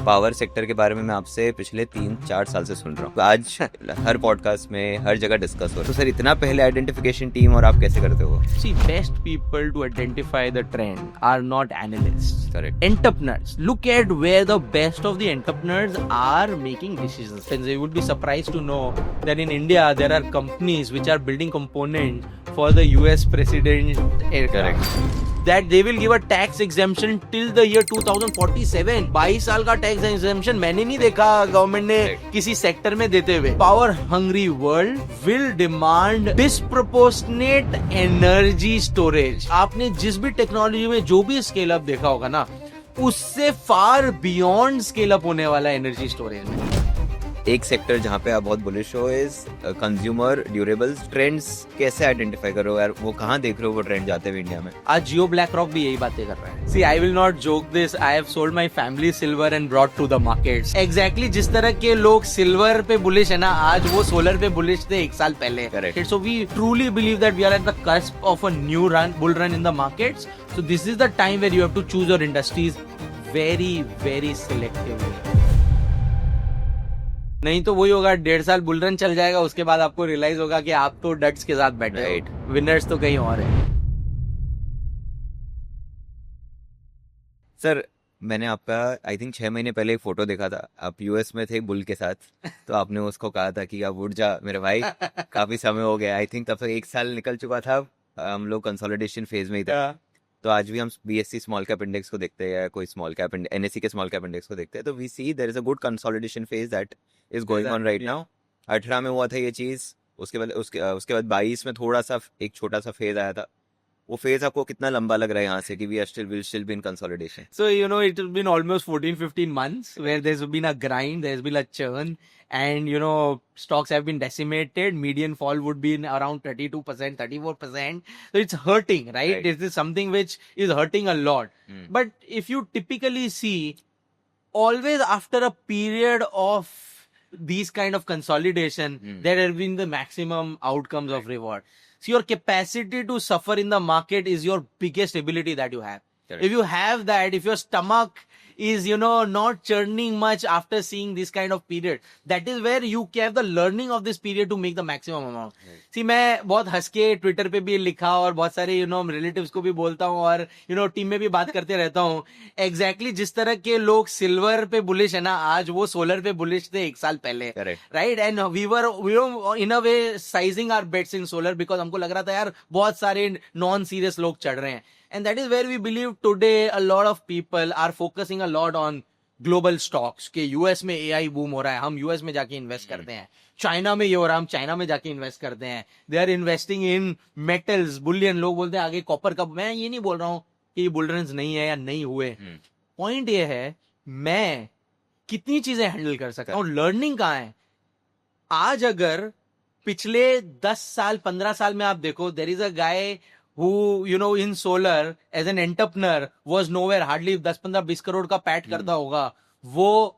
Power sector के बारे में मैं आपसे पिछले 3-4 साल से सुन रहा हूँ। आज हर पॉडकास्ट में हर जगह डिस्कस हो रहा है। तो सर इतना पहले आइडेंटिफिकेशन टीम और आप कैसे करते हो? See, best people to identify the trend are not analysts. Correct. Entrepreneurs. Look at where the best of the entrepreneurs are making decisions. And you would be surprised to know that in India there are companies which are building components for the US president aircraft. Correct. That they will give a tax exemption till the year 2047. 22 साल का tax exemption मैंने नहीं देखा government ने किसी sector में देते हुए. Power hungry world will demand disproportionate energy storage. आपने जिस भी टेक्नोलॉजी में जो भी स्केल अप देखा होगा ना, उससे फार बियॉन्ड स्केल अप होने वाला एनर्जी स्टोरेज में. एक सेक्टर जहाँ पे आप बहुत बुलिश हो इज कंज्यूमर ड्यूरेबल्स. ट्रेंड्स कैसे आइडेंटिफाई करो यार? वो कहाँ देख रहे हो वो ट्रेंड जाते हुए इंडिया में? आज जियो ब्लैक रॉक भी यही बातें कर रहा है. See I will not joke this. I have sold my family silver and brought to the markets. Exactly जिस तरह के लोग सिल्वर पे बुलिश है ना, आज वो सोलर पे बुलिश थे 1 साल पहले. Correct. So we truly believe that we are at the cusp of a new bull run in the markets. So this is the time where you have to choose your industries very very selectively. नहीं तो वही होगा, 1.5 साल bull run चल जाएगा, उसके बाद आपको रियलाइज होगा कि आप तो डट्स के साथ बैठे Right. हो. विनर्स तो कहीं और है. सर मैंने आपका आई थिंक 6 महीने पहले एक फोटो देखा था. आप यूएस में थे बुल के साथ. तो आपने उसको कहा था कि अब उठ जा मेरे भाई, काफी समय हो गया. आई थिंक तब तक 1 साल निकल चुका था. हम लोग कंसोलिडेशन फेज में ही थे. तो आज भी हम बीएससी स्मॉल कैप इंडेक्स को देखते हैं या कोई स्मॉल कैप एनएससी के स्मॉल कैप इंडेक्स को देखते हैं, तो we see there is a good consolidation phase that is going on right now. 18 में हुआ था ये चीज. उसके बाद 22 में थोड़ा सा एक छोटा सा फेज आया था. वो फेज आपको कितना लंबा लग रहा है यहाँ से कि we'll still be in consolidation? So, it has been almost 14-15 months where there's been a grind, there's been a churn, and, stocks have been decimated. Median fall would be in around 32%, 34%. So it's hurting, right? This is something which is hurting a lot. But if you typically see, always after a period of these kind of consolidation, there have been the maximum outcomes of reward. So your capacity to suffer in the market is your biggest ability that you have. Correct. If you have that, if your stomach is, not churning much after seeing this kind of period, that is where you have the learning of this period to make the maximum amount. Right. See, मैं बहुत हंस के Twitter पे भी लिखा और बहुत सारे रिलेटिव्स को भी बोलता हूँ और टीम में भी बात करते रहता हूँ. एग्जैक्टली जिस तरह के लोग सिल्वर पे बुलिश है ना, आज वो सोलर पे बुलिश थे 1 साल पहले. Right. And we were in a way sizing our bets in solar because हमको लग रहा था यार बहुत सारे नॉन सीरियस लोग चढ़ रहे हैं. And that is where we believe today a lot of people are focusing a lot on global stocks. कि US में AI boom हो रहा है, हम US में जाके इन्वेस्ट करते हैं. चाइना में ये हो रहा है, हम चाइना में जाके इन्वेस्ट करते हैं. They are investing in metals, bullion. लोग बोलते हैं आगे कॉपर का. मैं ये नहीं बोल रहा हूँ कि ये बुल रन्स नहीं है या नहीं हुए. पॉइंट ये है मैं कितनी चीजें हैंडल कर सकता हूँ. लर्निंग कहाँ है? आज अगर पिछले 10 साल 15 साल में आप देखो, there is a guy who, in solar as an entrepreneur was nowhere, hardly 10-15-20 crore का पैट करता होगा. वो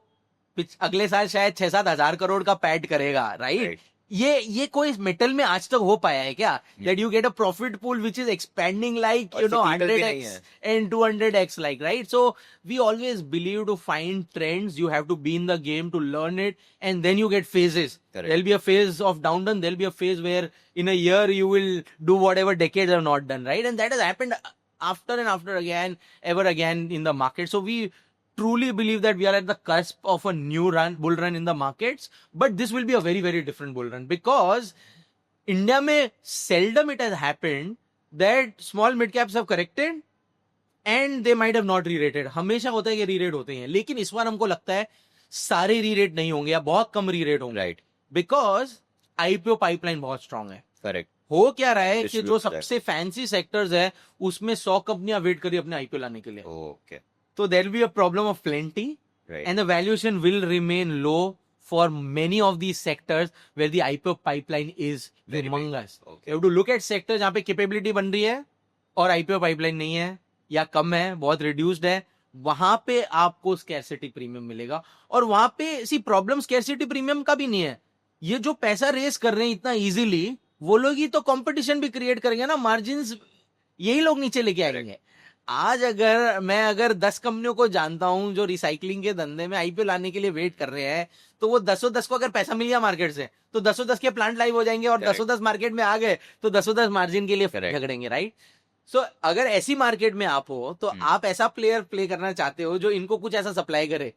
अगले साल शायद 6-7 हजार करोड़ का पैट करेगा. राइट. ये कोई मेटल में आज तक हो पाया है क्या? That you get a profit pool which is expanding like 100x and 200x like, right? So we always believe to find trends, you have to be in the game to learn it, and then you get phases. Correct. There'll be a phase of downturn, there'll be a phase where in a year you will do whatever decades have not done, right? And that has happened after and after again, ever again in the market. So we truly believe that we are at the cusp of a new bull run in the markets, but this will be a very, very different bull run because India में seldom it has happened that small mid caps have corrected and they might have not re-rated. हमेशा होता है कि re-rate होते हैं, लेकिन इस बार हमको लगता है सारे re-rate नहीं होंगे या बहुत कम re-rate होंगे. राइट. बिकॉज IPO पाइपलाइन बहुत स्ट्रांग है. करेक्ट. हो क्या रहा है कि जो सबसे फैंसी सेक्टर्स है उसमें 100 कंपनियां वेट करी अपने IPO लाने के लिए. Okay. So there will be a problem of plenty, right, and the valuation will remain low for many of these sectors where the IPO pipeline is humongous. Okay. You have to look at sectors जहाँ पे capability बन रही है और IPO pipeline नहीं है या कम है, बहुत reduced है. वहां पे आपको scarcity premium मिलेगा और वहां पे problem scarcity premium का भी नहीं है. ये जो पैसा रेस कर रहे हैं इतना easily, वो लोग ही तो competition भी create करेंगे ना. Margins यही लोग नीचे लेके आएंगे. आज अगर 10 कंपनियों को जानता हूं जो रिसाइकलिंग के धंधे में आईपीओ लाने के लिए वेट कर रहे हैं, तो वो 10 को अगर पैसा मिल गया मार्केट से तो 10 के प्लांट लाइव हो जाएंगे और Correct. 10 मार्केट में आ गए तो 10 मार्जिन के लिए Correct. झगड़ेंगे, राइट? सो अगर ऐसी मार्केट में आप हो तो आप ऐसा प्लेयर प्ले करना चाहते हो जो इनको कुछ ऐसा सप्लाई करे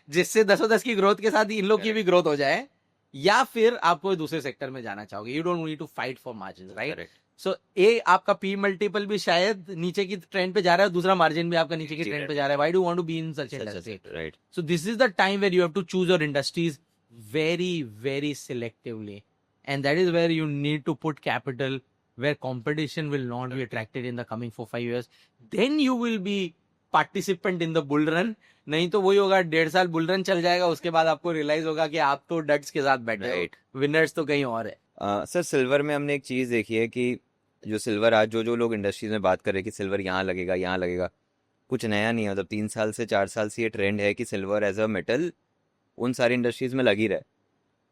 जिससे 10 की ग्रोथ के साथ इन लोग की भी ग्रोथ हो जाए, या फिर आप कोई दूसरे सेक्टर में जाना चाहोगे. You don't need to fight for margin, right? Correct. So a आपका पी मल्टीपल भी शायद नीचे की ट्रेंड पे जा रहा है, दूसरा मार्जिन भी आपका नीचे की ट्रेंड पे जा रहा है. Why do want to be in such industry? Right. So this is the time where you have to choose your industries very, very selectively. And that is where you need to put capital, where competition will not be attracted in the coming 4-5 years. Then you will be participant in the bull run. नहीं तो वही होगा, 1.5 साल bull run चल जाएगा, उसके बाद आपको रियलाइज होगा कि आप तो डट्स के साथ बैठे हो, Right. विनर्स तो कहीं और है. सर सिल्वर में हमने एक चीज़ देखी है कि जो सिल्वर आज जो लोग इंडस्ट्रीज में बात कर रहे हैं कि सिल्वर यहाँ लगेगा, कुछ नया नहीं है. मतलब 3 साल से 4 साल से ये ट्रेंड है कि सिल्वर एज अ मेटल उन सारी इंडस्ट्रीज में लगी रहे.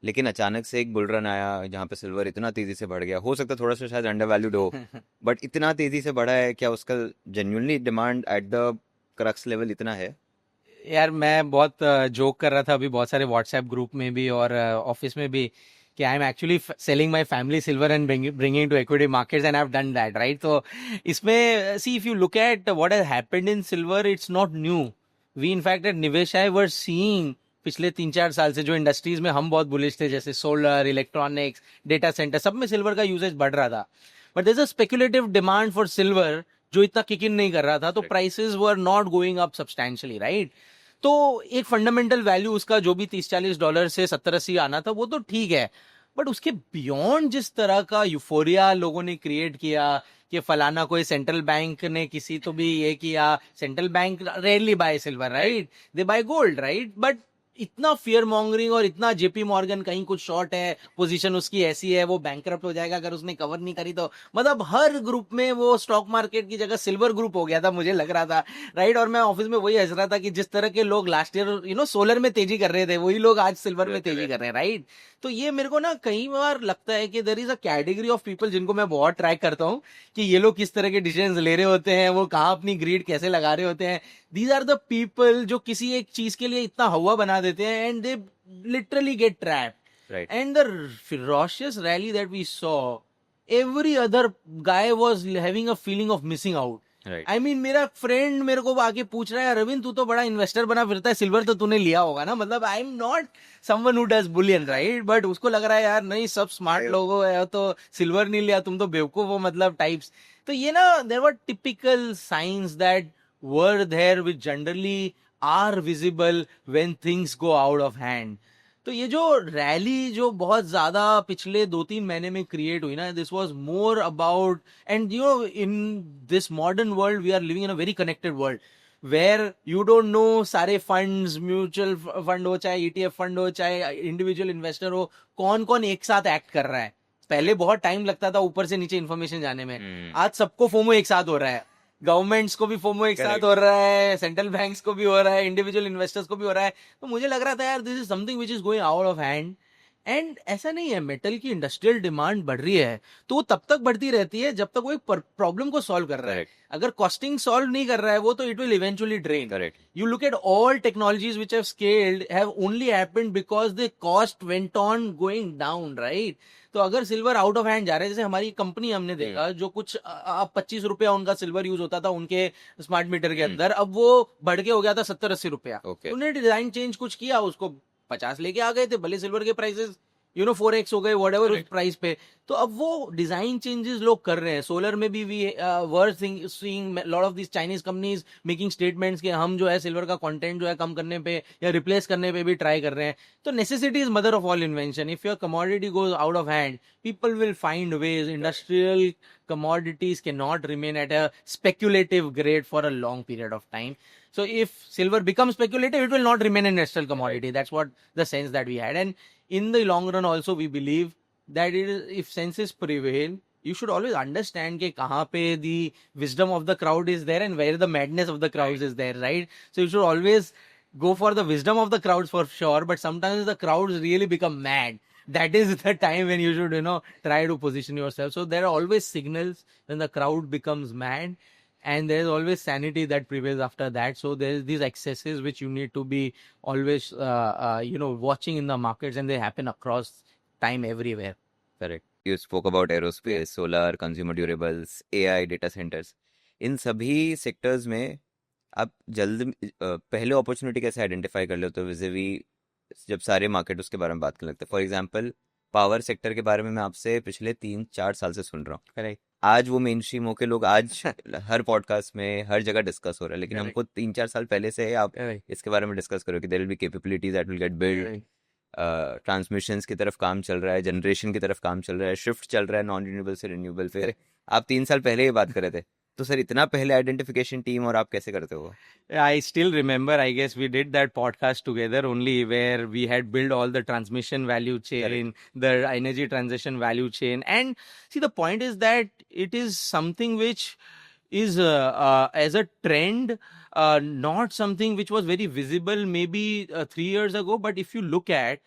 लेकिन अचानक से एक बुल रन आया जहाँ पे सिल्वर इतना तेजी से बढ़ गया. हो सकता है थोड़ा सा शायद अंडर वैल्यूड हो, बट इतना तेजी से बढ़ा है, क्या उसका genuinely demand at the crux level इतना है? यार मैं बहुत जोक कर रहा था अभी बहुत सारे व्हाट्सएप ग्रुप में भी और ऑफिस में भी कि I am actually selling my family silver and bringing to equity markets and I have done that, right? तो इसमें see if you look at what has happened in silver, it's not new. We in fact at Nivesh I were seeing पिछले 3-4 साल से जो industries में हम बहुत bullish थे, जैसे सोलर, इलेक्ट्रॉनिक्स, डेटा सेंटर, सब में सिल्वर का यूजेज बढ़ रहा था. But there is a speculative demand for silver जो इतना किक इन नहीं कर रहा था, तो prices were not going up substantially, right? तो एक फंडामेंटल वैल्यू उसका जो भी $30-40 से 70-80 आना था वो तो ठीक है, बट उसके बियॉन्ड जिस तरह का यूफोरिया लोगों ने क्रिएट किया कि फलाना कोई सेंट्रल बैंक ने किसी तो भी ये किया, central bank rarely buy silver, right? They buy gold, right? But इतना फियर मॉन्गरिंग और इतना जेपी मॉर्गन कहीं कुछ शॉर्ट है, पोजीशन उसकी ऐसी है, वो बैंकरप्ट हो जाएगा अगर उसने कवर नहीं करी तो, मतलब हर ग्रुप में वो स्टॉक मार्केट की जगह सिल्वर ग्रुप हो गया था, मुझे लग रहा था, राइट? और मैं ऑफिस में वही हंस रहा था कि जिस तरह के लोग लास्ट ईयर सोलर में तेजी कर रहे थे, वही लोग आज सिल्वर में तेजी कर रहे हैं, राइट? तो ये मेरे को ना कई बार लगता है कि there is a category of people जिनको मैं बहुत ट्रैक करता हूँ कि ये लोग किस तरह के डिसीजंस ले रहे होते हैं, वो कहाँ अपनी ग्रीड कैसे लगा रहे होते हैं. दीज आर द पीपल जो किसी एक चीज के लिए इतना हवा बना देते हैं and they literally gate trapped. Right. And the ferocious rally that we saw, every other guy was having a feeling of missing out. Right. I mean, मेरा फ्रेंड मेरे को आके पूछ रहा है, रविंद्र तू तो बड़ा इन्वेस्टर बना फिरता है, सिल्वर तो तूने लिया होगा ना? मतलब I am not someone who does Boolean, right? But उसको लग रहा है यार नहीं, सब स्मार्ट लोग हो तो सिल्वर नहीं लिया, तुम तो बेवकूफ हो, मतलब टाइप्स. तो ये ना there were typical signs that were there which generally are visible when things go out of hand. तो ये जो रैली जो बहुत ज्यादा पिछले 2-3 महीने में क्रिएट हुई ना, this was more about, and you know in this modern world we are living in a very connected world where you don't know सारे फंड्स, म्यूचुअल फंड हो चाहे ETF फंड हो चाहे इंडिविजुअल इन्वेस्टर हो, कौन कौन एक साथ एक्ट कर रहा है. पहले बहुत टाइम लगता था ऊपर से नीचे इन्फॉर्मेशन जाने में, आज सबको फोमो एक साथ हो रहा है, गवर्नमेंट्स को भी फोमो एक साथ हो रहा है, सेंट्रल बैंक्स को भी हो रहा है, इंडिविजुअल इन्वेस्टर्स को भी हो रहा है. तो मुझे लग रहा था यार this is something which is going out of hand. And ऐसा नहीं है, मेटल की इंडस्ट्रियल डिमांड बढ़ रही है तो वो तब तक बढ़ती रहती है जब तक वो एक प्रॉब्लम को सॉल्व कर रहा है. अगर कॉस्टिंग सॉल्व नहीं कर रहा है वो, तो it will eventually drain. Correct. You look at all technologies which have scaled have only happened because the cost went on going down, right? तो अगर सिल्वर आउट ऑफ हैंड जा रहा है, जैसे हमारी कंपनी हमने देखा जो कुछ अब 25 रुपया उनका सिल्वर यूज होता था उनके स्मार्ट मीटर के अंदर, अब वो बढ़ के हो गया था 70-80 रुपया. Okay. उन्हें डिजाइन चेंज कुछ किया, उसको 50 लेके आ गए थे, भले सिल्वर के प्राइसेस 4x हो गए व्हाटएवर उस प्राइस पे. तो अब वो डिजाइन चेंजेस लोग कर रहे हैं. सोलर में भी we were seeing lot of this Chinese companies making statements कि हम जो है सिल्वर का कंटेंट जो है कम करने पे या रिप्लेस करने पे भी ट्राई कर रहे हैं. तो necessity is mother of all invention. If your commodity goes out of hand, people will find ways. Industrial commodities cannot remain at a speculative grade for a long period of time. So if silver becomes speculative, it will not remain an industrial commodity. That's what the sense that we had. And in the long run also, we believe that it is, if senses prevail, you should always understand कि कहाँ पे the wisdom of the crowd is there and where the madness of the crowds is there, right? So you should always go for the wisdom of the crowds for sure, but sometimes the crowds really become mad. That is the time when you should, try to position yourself. So there are always signals when the crowd becomes mad. and there's always sanity that prevails after that. So there's these excesses which you need to be always watching in the markets, and they happen across time everywhere. Correct. You spoke about aerospace, solar, consumer durables, AI, data centres. इन सभी sectors में आप पहले opportunity कैसे identify कर लेते हो विज़िवी जब सारे मार्केट उसके बारे में बात करने लगते हैं? फॉर एग्जांपल पावर सेक्टर के बारे में मैं आपसे पिछले 3-4 साल से सुन रहा हूँ. Correct. आज वो मेन स्ट्रीम होके लोग आज हर पॉडकास्ट में हर जगह डिस्कस हो रहा है, लेकिन Correct. हमको 3-4 साल पहले से आप Correct. इसके बारे में डिस्कस करो कि there will be capabilities that will get build. Correct. Transmissions की तरफ काम चल रहा है, जनरेशन की तरफ काम चल रहा है, शिफ्ट चल रहा है नॉन रिन्यूएबल से रिन्यूएबल. फिर आप 3 साल पहले ही बात कर रहे थे, तो सर इतना पहले आइडेंटिफिकेशन टीम और आप कैसे करते हो? I still remember, I guess we did that podcast together only, where we had built all the transmission value chain, the energy transition value chain. And see, the point is that it is something which is as a trend, not something which was very visible maybe 3 years ago. But if you look at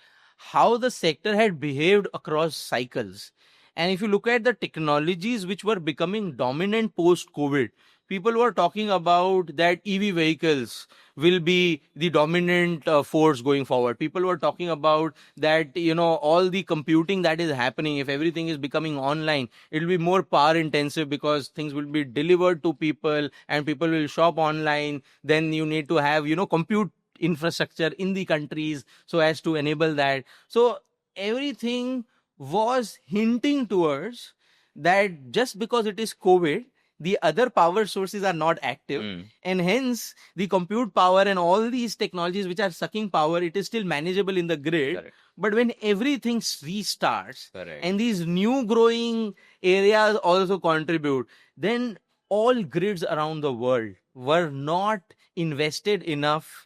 how the sector had behaved across cycles, and if you look at the technologies which were becoming dominant post-COVID, people were talking about that EV vehicles will be the dominant force going forward. People were talking about that, all the computing that is happening, if everything is becoming online, it will be more power intensive because things will be delivered to people and people will shop online. Then you need to have, compute infrastructure in the countries so as to enable that. So everything was hinting towards that just because it is COVID, the other power sources are not active, and hence the compute power and all these technologies which are sucking power, it is still manageable in the grid. Correct. But when everything restarts, Correct. and these new growing areas also contribute, then all grids around the world were not invested enough.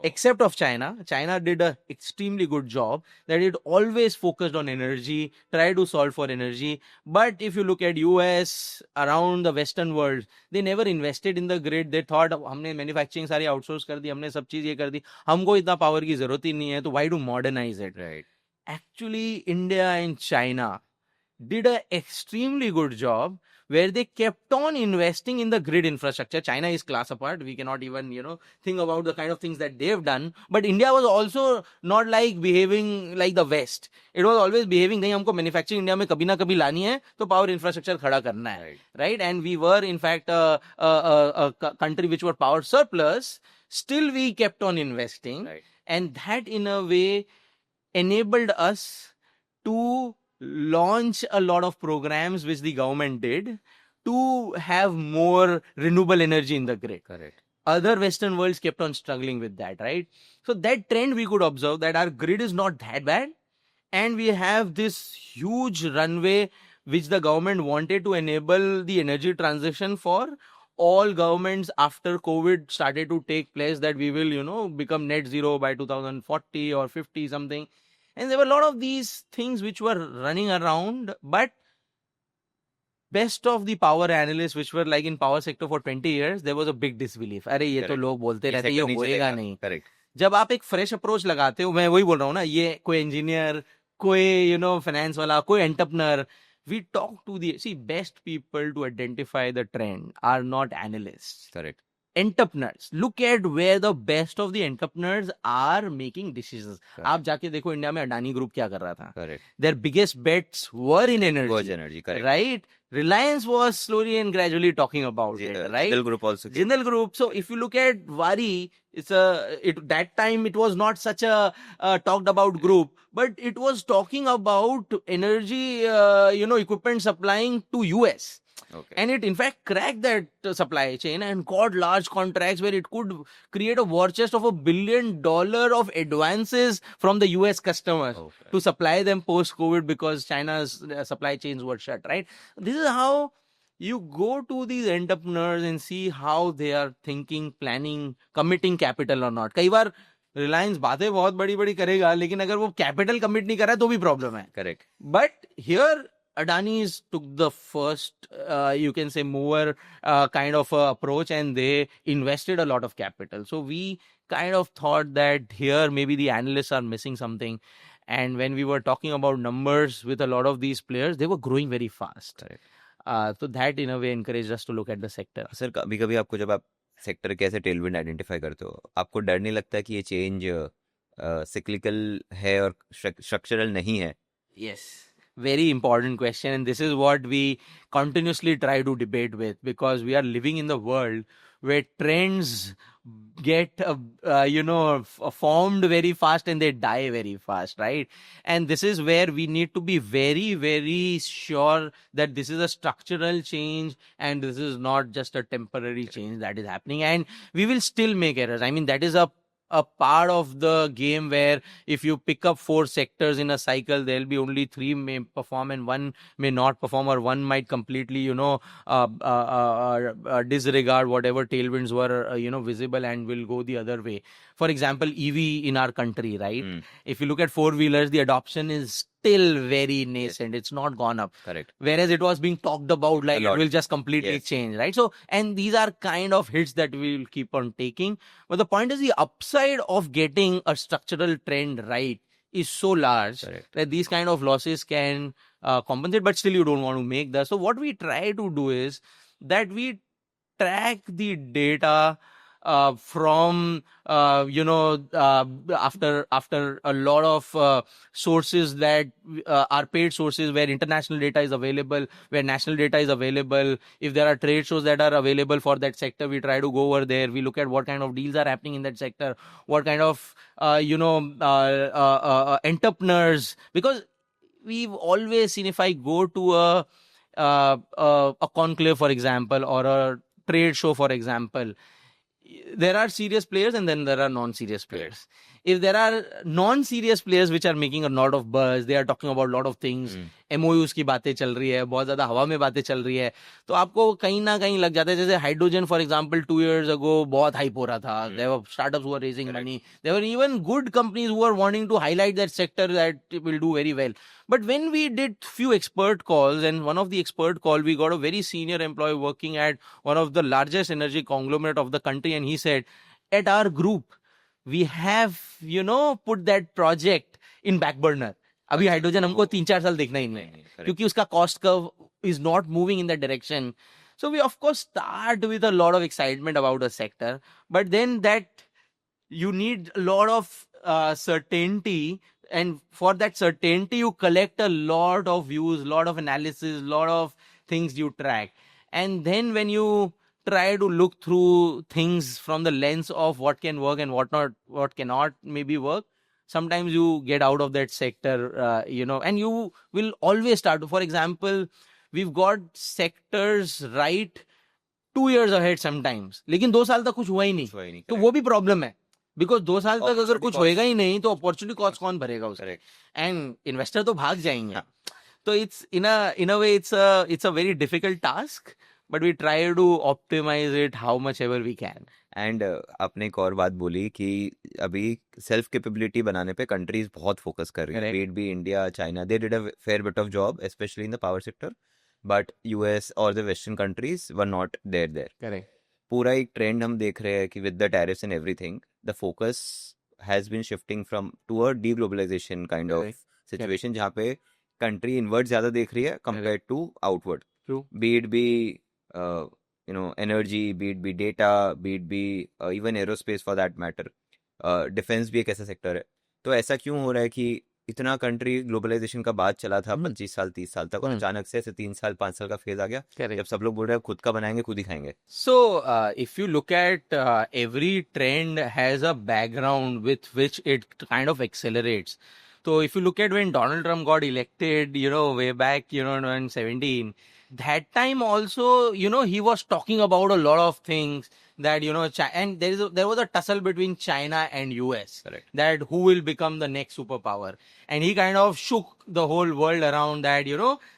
Except of China. China did an extremely good job that it always focused on energy, tried to solve for energy. But if you look at US, around the Western world, they never invested in the grid. They thought, हमने manufacturing सारी outsource कर दी, हमने सब चीज ये कर दी, हमको इतना power की जरूरत ही नहीं है, तो why do modernize it? Right. Actually, India and China did an extremely good job where they kept on investing in the grid infrastructure. China is class apart. We cannot even, think about the kind of things that they've done. But India was also not like behaving like the West. It was always behaving, नहीं हमको manufacturing India में कभी ना कभी लानी है, तो power infrastructure खड़ा करना है. Right? And we were in fact a country which were power surplus. Still we kept on investing. Right. And that in a way enabled us to launch a lot of programs which the government did to have more renewable energy in the grid. Correct. Other Western worlds kept on struggling with that, right? So that trend we could observe, that our grid is not that bad, and we have this huge runway which the government wanted to enable the energy transition for. All governments after COVID started to take place that we will, become net zero by 2040 or 50 something. And there were a lot of these things which were running around, but best of the power analysts which were like in power sector for 20 years, there was a big disbelief. अरे ये तो लोग बोलते रहते हैं, ये होएगा नहीं. Correct. जब आप एक फ्रेश अप्रोच लगाते हो, मैं वही बोल रहा हूँ ना, ये कोई इंजीनियर, कोई फाइनेंस वाला, कोई entrepreneur, we talk to the best people to identify the trend are not analysts. Correct. Entrepreneurs. Look at where the best of the entrepreneurs are making decisions. आप जाके देखो इंडिया में अडानी ग्रुप क्या कर रहा था. Correct. Their biggest bets were in energy. Was energy. Correct. Right? Reliance was slowly and gradually talking about it, right? Jindal Group also. Jindal Group. So if you look at Wari, that time it was not such a talked about group, but it was talking about energy, equipment supplying to US. Okay. And it in fact cracked that supply chain and got large contracts where it could create a war chest of $1 billion of advances from the US customers to supply them post-COVID because China's supply chains were shut, right? This is how you go to these entrepreneurs and see how they are thinking, planning, committing capital or not. कई बार रिलायंस बातें बहुत बड़ी बड़ी करेगा, लेकिन अगर वो capital commit नहीं कर रहा है तो भी प्रॉब्लम है. Correct. But here Adani's took the first, you can say, mover kind of approach, and they invested a lot of capital. So we kind of thought that here maybe the analysts are missing something. And when we were talking about numbers with a lot of these players, they were growing very fast. Correct. So that in a way encouraged us to look at the sector. Sir कभी कभी आपको जब आप sector के ऐसे Tailwind identify करते हो आपको डर नहीं लगता कि ये चेंज सिक्लिकल है और स्ट्रक्चरल नहीं है? Yes, very important question, and this is what we continuously try to debate with, because we are living in the world where trends get formed very fast and they die very fast, right? And this is where we need to be very, very sure that this is a structural change and this is not just a temporary change that is happening, and we will still make errors. I mean, that is a part of the game where if you pick up 4 sectors in a cycle, there'll be only 3 may perform and 1 may not perform, or 1 might completely disregard whatever tailwinds were visible and will go the other way. For example, EV in our country, right? If you look at 4-wheelers, the adoption is still very nascent. It's not gone up. Correct. Whereas it was being talked about like it will just completely Yes. change, right? So, and these are kind of hits that we will keep on taking. But the point is, the upside of getting a structural trend right is so large Correct. that these kind of losses can compensate, but still you don't want to make that. So what we try to do is that we track the data from after a lot of sources that are paid sources, where international data is available, where national data is available. If there are trade shows that are available for that sector, we try to go over there. We look at what kind of deals are happening in that sector, what kind of entrepreneurs, because we've always seen, if I go to a conclave, for example, or a trade show, for example, there are serious players and then there are non-serious players. If there are non-serious players which are making a lot of buzz, they are talking about a lot of things, MOUs की बातें चल रही है, बहुत ज़्यादा हवा में बातें चल रही है, तो आपको कहीं ना कहीं लग जाता है. जैसे hydrogen for example 2 years ago बहुत हाइप हो रहा था. There were startups who were raising money. There were even good companies who were wanting to highlight that sector that it will do very well. But when we did few expert calls, and one of the expert call, we got a very senior employee working at one of the largest energy conglomerate of the country, and he said, at our group, we have, put that project in back burner. अभी hydrogen हमको 3-4 साल देखना ही नहीं है, क्योंकि उसका cost curve is not moving in that direction. So we of course start with a lot of excitement about a sector, but then that you need a lot of certainty, and for that certainty you collect a lot of views, lot of analysis, lot of things you track, and then when you try to look through things from the lens of what can work and what cannot maybe work, sometimes you get out of that sector, and you will always start to, for example, we've got sectors right 2 years ahead sometimes, लेकिन 2 साल तक कुछ हुआ ही नहीं, तो वो भी problem है. बिकॉज 2 साल तक अगर कुछ होएगा ही नहीं तो अपॉर्चुनिटी कॉस्ट कौन भरेगा उसका, एंड इन्वेस्टर तो भाग जाएंगे. तो it's in a way it's a very difficult task, but we try to optimise it how much ever we can. And आपने एक और बात बोली कि अभी सेल्फ कैपेबिलिटी बनाने पे कंट्रीज बहुत फोकस कर रही है, be India, China, they did a fair bit of job specially in the power sector, but US और the western countries were not there. Correct. पूरा एक ट्रेंड हम देख रहे हैं कि with the tariffs and everything the focus has been shifting from to a deglobalisation kind of situation, जहाँ पे कंट्री इनवर्ड ज्यादा देख रही है compare to outward. Be it be energy, be it be data, be it be even aerospace for that matter. Defense भी एक ऐसा sector है. तो ऐसा क्यों हो रहा है कि इतना कंट्री ग्लोबलाइजेशन का बात चला था 25 साल 30 साल तक, और अचानक से 3 साल 5 साल का फेज आ गया जब सब लोग बोल रहे हैं खुद का बनाएंगे खुद ही खाएंगे. So if you look at every trend has a background with which it kind of accelerates. So if you look at when Donald Trump got elected, way back, in 2017, that time also, he was talking about a lot of things that, and there was a tussle between China and US. Correct. That who will become the next superpower. And he kind of shook the whole world around that,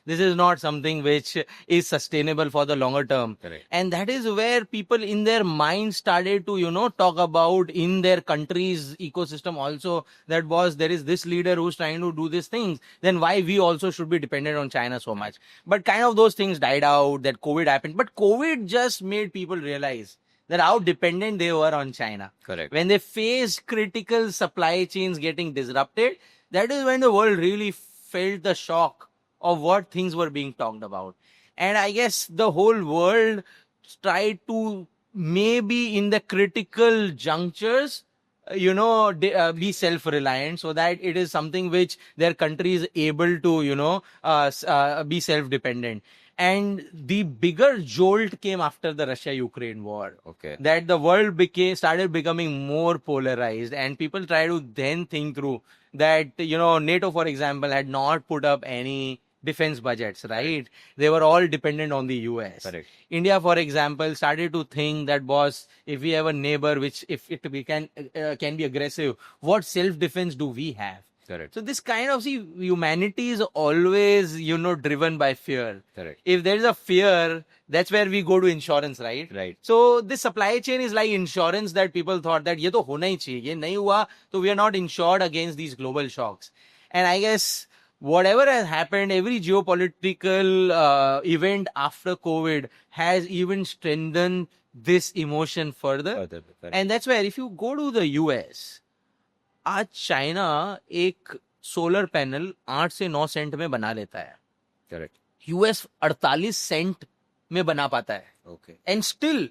this is not something which is sustainable for the longer term. Correct. And that is where people in their mind started to, talk about in their country's ecosystem also, that there is this leader who's trying to do these things, then why we also should be dependent on China so much. But kind of those things died out, that COVID happened. But COVID just made people realize that how dependent they were on China. Correct. When they faced critical supply chains getting disrupted, that is when the world really felt the shock of what things were being talked about. And I guess the whole world tried to maybe in the critical junctures, be self-reliant so that it is something which their country is able to, be self-dependent. And the bigger jolt came after the Russia-Ukraine war. Okay. That the world started becoming more polarized, and people try to then think through that, NATO, for example, had not put up any defense budgets, right? They were all dependent on the US. Correct. India, for example, started to think that, boss, if we have a neighbor which, if it we can be aggressive, what self-defense do we have? Correct. So this kind of, humanity is always, driven by fear. Correct. If there is a fear, that's where we go to insurance, right? Right. So this supply chain is like insurance that people thought that ye to hona hi chahiye, ye nahi hua, so we are not insured against these global shocks. And I guess whatever has happened, every geopolitical event after COVID has even strengthened this emotion further. Correct. And that's where if you go to the US, आज China एक solar panel 8 से 9 Saint में बना लेता है. Correct. US 48 Saint में बना पाता है. Okay. And still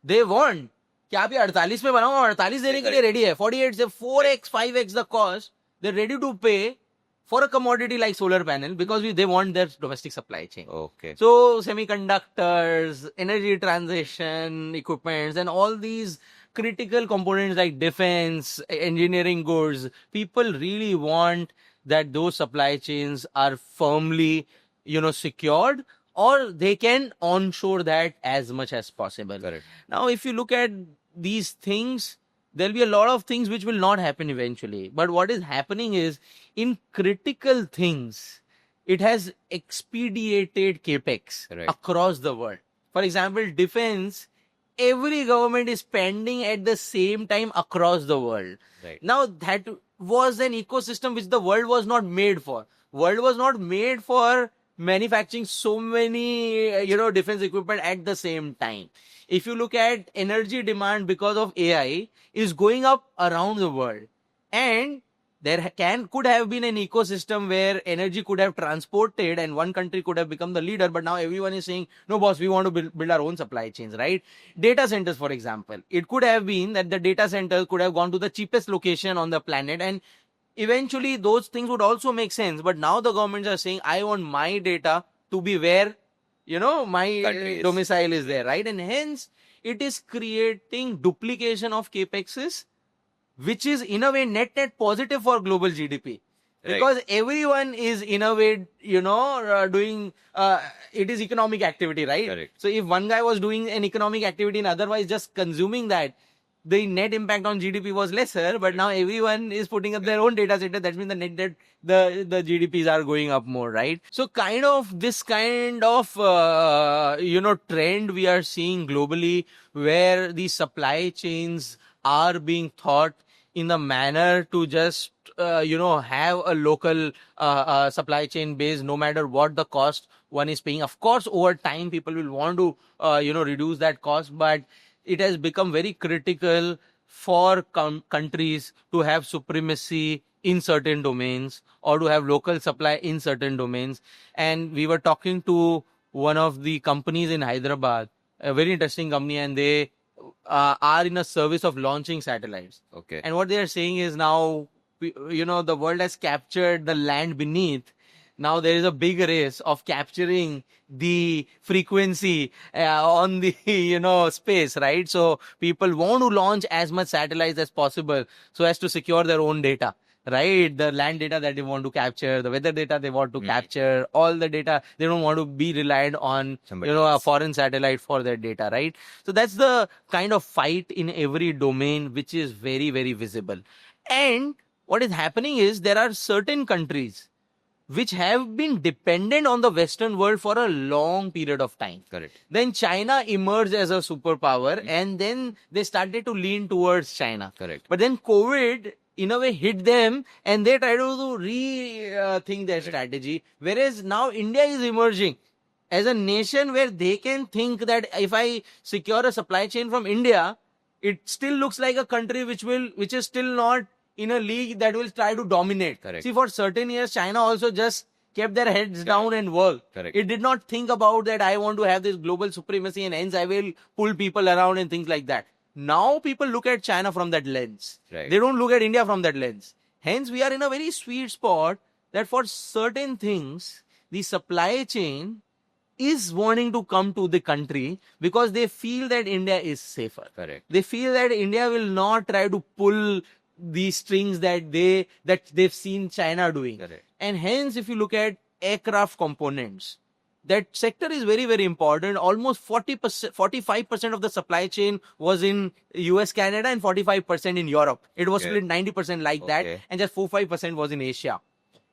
they want कि आप ये 48 में बनाओ, 48 देने के लिए रेडी है. 48 से 4x 5x the cost, they ready to pay for a commodity like solar panel because they want their domestic supply chain. Okay. So semiconductors, energy transition equipments, and all these critical components like defense, engineering goods, people really want that those supply chains are firmly, secured, or they can onshore that as much as possible. Correct. Now, if you look at these things, there'll be a lot of things which will not happen eventually. But what is happening is, in critical things, it has expedited capex Right. across the world. For example, defense, every government is spending at the same time across the world. Right. Now, that was an ecosystem which the world was not made for. World was not made for manufacturing so many, defense equipment at the same time. If you look at energy demand because of AI is going up around the world, and there could have been an ecosystem where energy could have transported and one country could have become the leader, but now everyone is saying, no boss, we want to build our own supply chains, right? Data centers, for example, it could have been that the data centers could have gone to the cheapest location on the planet, and eventually those things would also make sense. But now the governments are saying, I want my data to be where, my Countries. domicile is there, right? And hence it is creating duplication of capexes, which is in a way net positive for global GDP. Right. Because everyone is in a way, doing, it is economic activity, right? Correct. So if one guy was doing an economic activity and otherwise just consuming that, the net impact on GDP was lesser, but now everyone is putting up their own data center. That means the net debt, the GDPs are going up more, right? So this kind of, trend we are seeing globally, where the supply chains are being thought in the manner to just, have a local supply chain base, no matter what the cost one is paying. Of course, over time, people will want to, reduce that cost, but it has become very critical for countries to have supremacy in certain domains or to have local supply in certain domains. And we were talking to one of the companies in Hyderabad, a very interesting company, and they are in a service of launching satellites. Okay. And what they are saying is now, the world has captured the land beneath. Now there is a big race of capturing the frequency on the, space, right? So people want to launch as much satellites as possible so as to secure their own data, right? The land data that they want to capture, the weather data they want to capture, all the data. They don't want to be reliant on, Somebody a else. foreign satellite for their data, right? So that's the kind of fight in every domain, which is very, very visible. And what is happening is there are certain countries which have been dependent on the Western world for a long period of time. Correct. Then China emerged as a superpower, and then they started to lean towards China. Correct. But then COVID, in a way, hit them, and they tried to rethink their strategy. Whereas now India is emerging as a nation where they can think that if I secure a supply chain from India, it still looks like a country which is still not in a league that will try to dominate. Correct. See, for certain years, China also just kept their heads down and worked. Correct. It did not think about that I want to have this global supremacy and hence I will pull people around and things like that. Now people look at China from that lens. Right. They don't look at India from that lens. Hence, we are in a very sweet spot that for certain things, the supply chain is wanting to come to the country because they feel that India is safer. Correct. They feel that India will not try to pull the strings that they've seen China doing. Correct. And hence, if you look at aircraft components, that sector is very, very important. Almost 40%, 45% of the supply chain was in US, Canada, and 45% in Europe. It was Okay. split 90% like that, Okay. and just 4-5% was in Asia.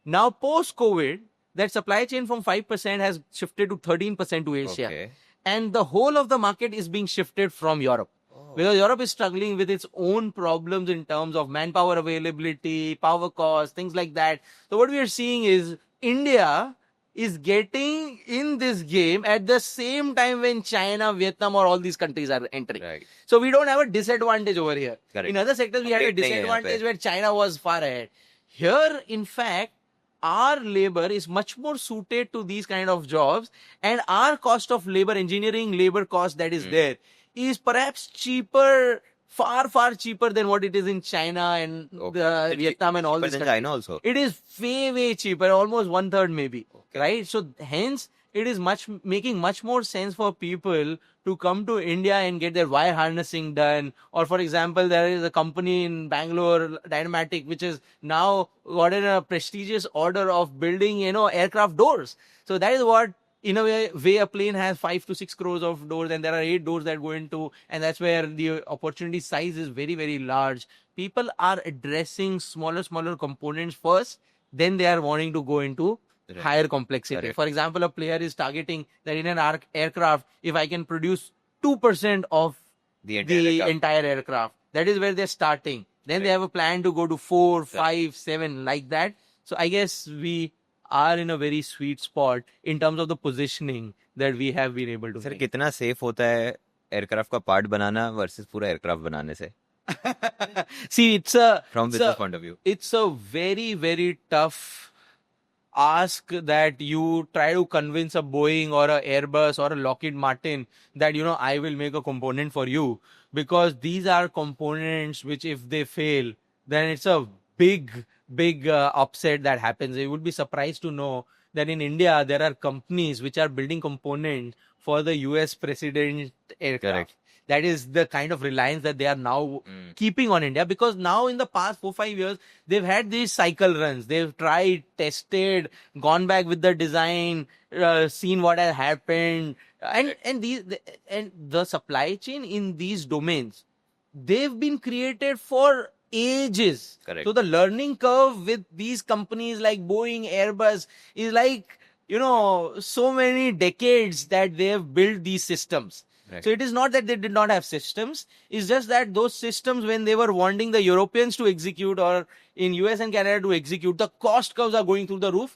Now, post-COVID, that supply chain from 5% has shifted to 13% to Asia. Okay. And the whole of the market is being shifted from Europe. Because Europe is struggling with its own problems in terms of manpower availability, power costs, things like that. So what we are seeing is India is getting in this game at the same time when China, Vietnam, or all these countries are entering. Right. So we don't have a disadvantage over here. Correct. In other sectors, we had a Update nahi hai yahan disadvantage pe. where China was far ahead. Here, in fact, our labor is much more suited to these kind of jobs, and our cost of labor, engineering labor cost that is there, is perhaps cheaper, far cheaper than what it is in China and Okay. Vietnam and all But these in countries. China also. It is way cheaper, almost 1/3 maybe, right? So hence, it is making much more sense for people to come to India and get their wire harnessing done. Or for example, there is a company in Bangalore, Dynamatic, which is now gotten a prestigious order of building, aircraft doors. So that is what, in a way a plane has 5 to 6 crores of doors, and there are 8 doors that go into, and that's where the opportunity size is very, very large. People are addressing smaller components first, then they are wanting to go into Right. higher complexity. Correct. For example, a player is targeting that in an aircraft, if I can produce 2% of The entire the aircraft. entire aircraft, that is where they're starting. Then they have a plan to go to 4, 5, 7, like that. So I guess we are in a very sweet spot in terms of the positioning that we have been able to sir make. कितना safe होता है aircraft का part बनाना versus पूरा aircraft बनाने से See, from business point of view it's a very tough ask that you try to convince a Boeing or a Airbus or a Lockheed Martin that, I will make a component for you, because these are components which, if they fail, then it's a big upset that happens. You would be surprised to know that in India, there are companies which are building components for the US president aircraft. Correct. That is the kind of reliance that they are now keeping on India, because now in the past 4-5 years, they've had these cycle runs. They've tried, tested, gone back with the design, seen what has happened. And the supply chain in these domains, they've been created for ages. Correct. So the learning curve with these companies like Boeing, Airbus is like, so many decades that they have built these systems. Right. So it is not that they did not have systems. It's just that those systems, when they were wanting the Europeans to execute, or in US and Canada to execute, the cost curves are going through the roof.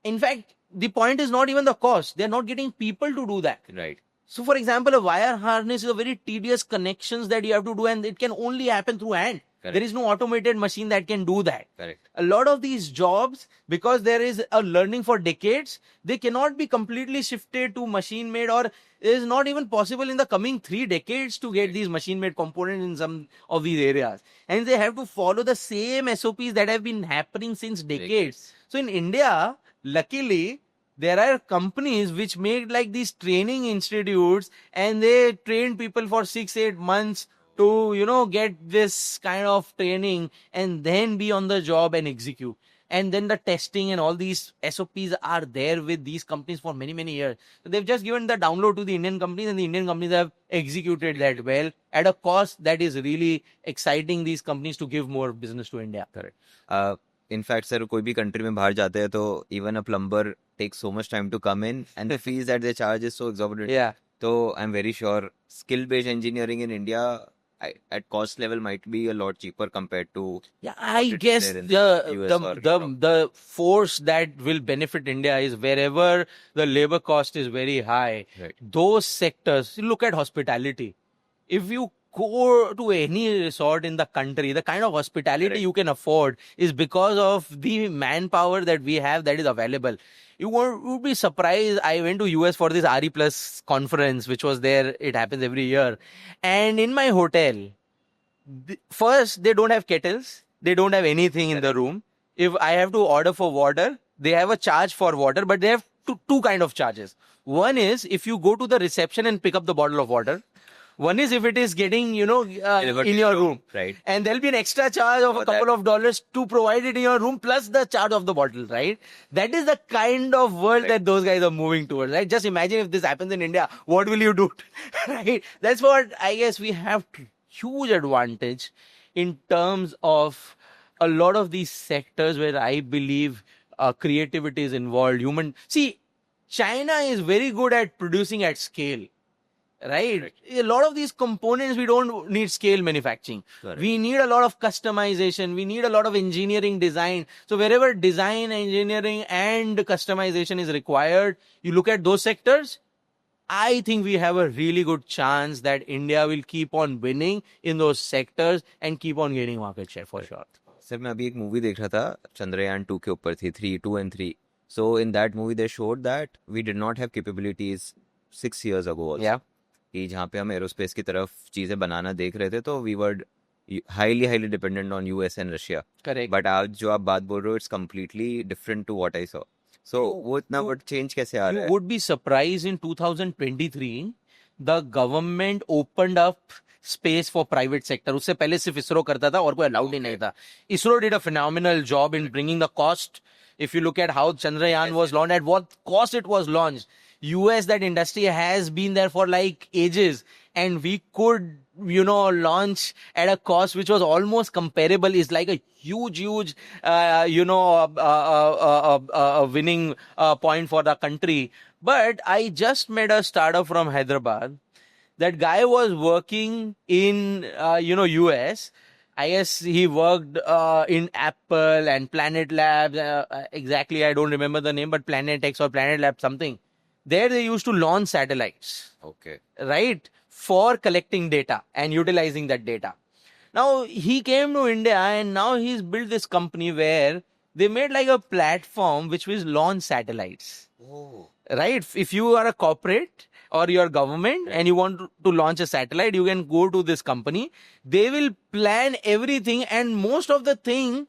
In fact, the point is not even the cost. They're not getting people to do that. Right So, for example, a wire harness is a very tedious connections that you have to do, and it can only happen through hand. Correct. There is no automated machine that can do that. Correct A lot of these jobs, because there is a learning for decades, they cannot be completely shifted to machine made, or it is not even possible in the coming 3 decades to get these machine made components in some of these areas. And they have to follow the same SOPs that have been happening since decades. So in India, luckily, there are companies which make like these training institutes, and they train people for 6-8 months to, get this kind of training and then be on the job and execute. And then the testing and all these SOPs are there with these companies for many, many years. So they've just given the download to the Indian companies, and the Indian companies have executed that well at a cost that is really exciting these companies to give more business to India. Correct in fact sir कोई भी country में बाहर जाते हैं तो even a plumber take so much time to come in and the fees that they charge is so exorbitant Yeah. तो I am very sure skill based engineering in India at cost level might be a lot cheaper compared to Yeah, I it's guess there in the US or Europe. the force that will benefit India is wherever the labor cost is very high. Right. Those sectors, look at hospitality. If you go to any resort in the country, the kind of hospitality Correct. you can afford is because of the manpower that we have that is available. Would be surprised. I went to US for this RE Plus conference, which was there. It happens every year. And in my hotel, first, they don't have kettles. They don't have anything in the room. If I have to order for water, they have a charge for water, but they have two kind of charges. One is if you go to the reception and pick up the bottle of water. One is if it is getting, Delivered in to your you, room. right. And there'll be an extra charge of a For couple that. of dollars to provide it in your room plus the charge of the bottle, right? That is the kind of world Right. that those guys are moving towards, right? Just imagine if this happens in India, what will you do? Right? That's what I guess we have huge advantage in terms of a lot of these sectors where I believe creativity is involved. See, China is very good at producing at scale. Right? Correct. A lot of these components we don't need scale manufacturing. Correct. We need a lot of customization. We need a lot of engineering design. So wherever design, engineering, and customization is required, you look at those sectors. I think we have a really good chance that India will keep on winning in those sectors and keep on gaining market share for sure. Sir मैं अभी एक movie देख रहा था चंद्रयान 2 के ऊपर थी 2 and 3. So in that movie they showed that we did not have capabilities 6 years ago also. Yeah. कि जहाँ पे हम एरोस्पेस की तरफ चीजें बनाना देख रहे थे तो we were highly dependent on US and Russia. Correct. But आज जो आप बात बोल रहे हो it's completely different to what I saw. So वो इतना बट चेंज कैसे आ रहा You है? would be surprised in 2023, the government opened up space for private sector. उससे पहले सिर्फ इसरो करता था और कोई अलाउड ही नहीं था. ISRO did a phenomenal job in bringing the cost. If you look at how Chandrayaan was launched, at what cost it was launched, US, that industry has been there for like ages, and we could, launch at a cost which was almost comparable. Is like a huge, winning point for the country. But I just met a startup from Hyderabad. That guy was working in, US. I guess he worked in Apple and Planet Labs. Exactly, I don't remember the name, but Planet X or Planet Lab something. There they used to launch satellites, Okay. right, for collecting data and utilizing that data. Now he came to India and now he's built this company where they made like a platform which will launch satellites. Oh. Right? If you are a corporate or your government and you want to launch a satellite, you can go to this company. They will plan everything, and most of the thing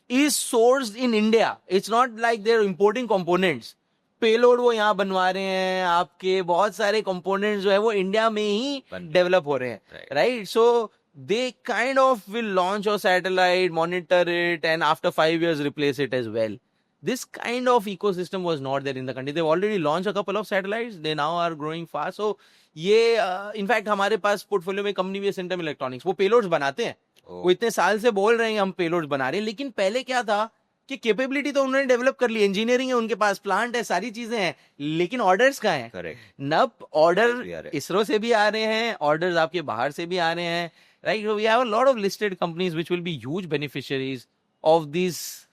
is sourced in India. It's not like they're importing components. Payload वो यहाँ बनवा रहे हैं, आपके बहुत सारे components जो है वो इंडिया में ही डेवलप हो रहे हैं, right? So they kind of will launch a satellite, monitor it, and after 5 years replace it as well. This kind of ecosystem was not there in the country. They've already launched a couple of satellites. They now are growing fast. So ये in fact हमारे पास portfolio में company भी है Centrum electronics. वो payloads बनाते हैं. वो इतने साल से बोल रहे हैं हम पेलोड्स बना रहे हैं, लेकिन पहले क्या था कि कैपेबिलिटी तो उन्होंने डेवलप कर ली, इंजीनियरिंग है उनके पास, प्लांट है, सारी चीजें हैं, लेकिन ऑर्डर्स कहाँ हैं? करेक्ट. नब ऑर्डर इसरो से भी आ रहे हैं, ऑर्डर्स आपके बाहर से भी आ रहे हैं, right? So we have a lot of listed companies which will be huge beneficiaries of this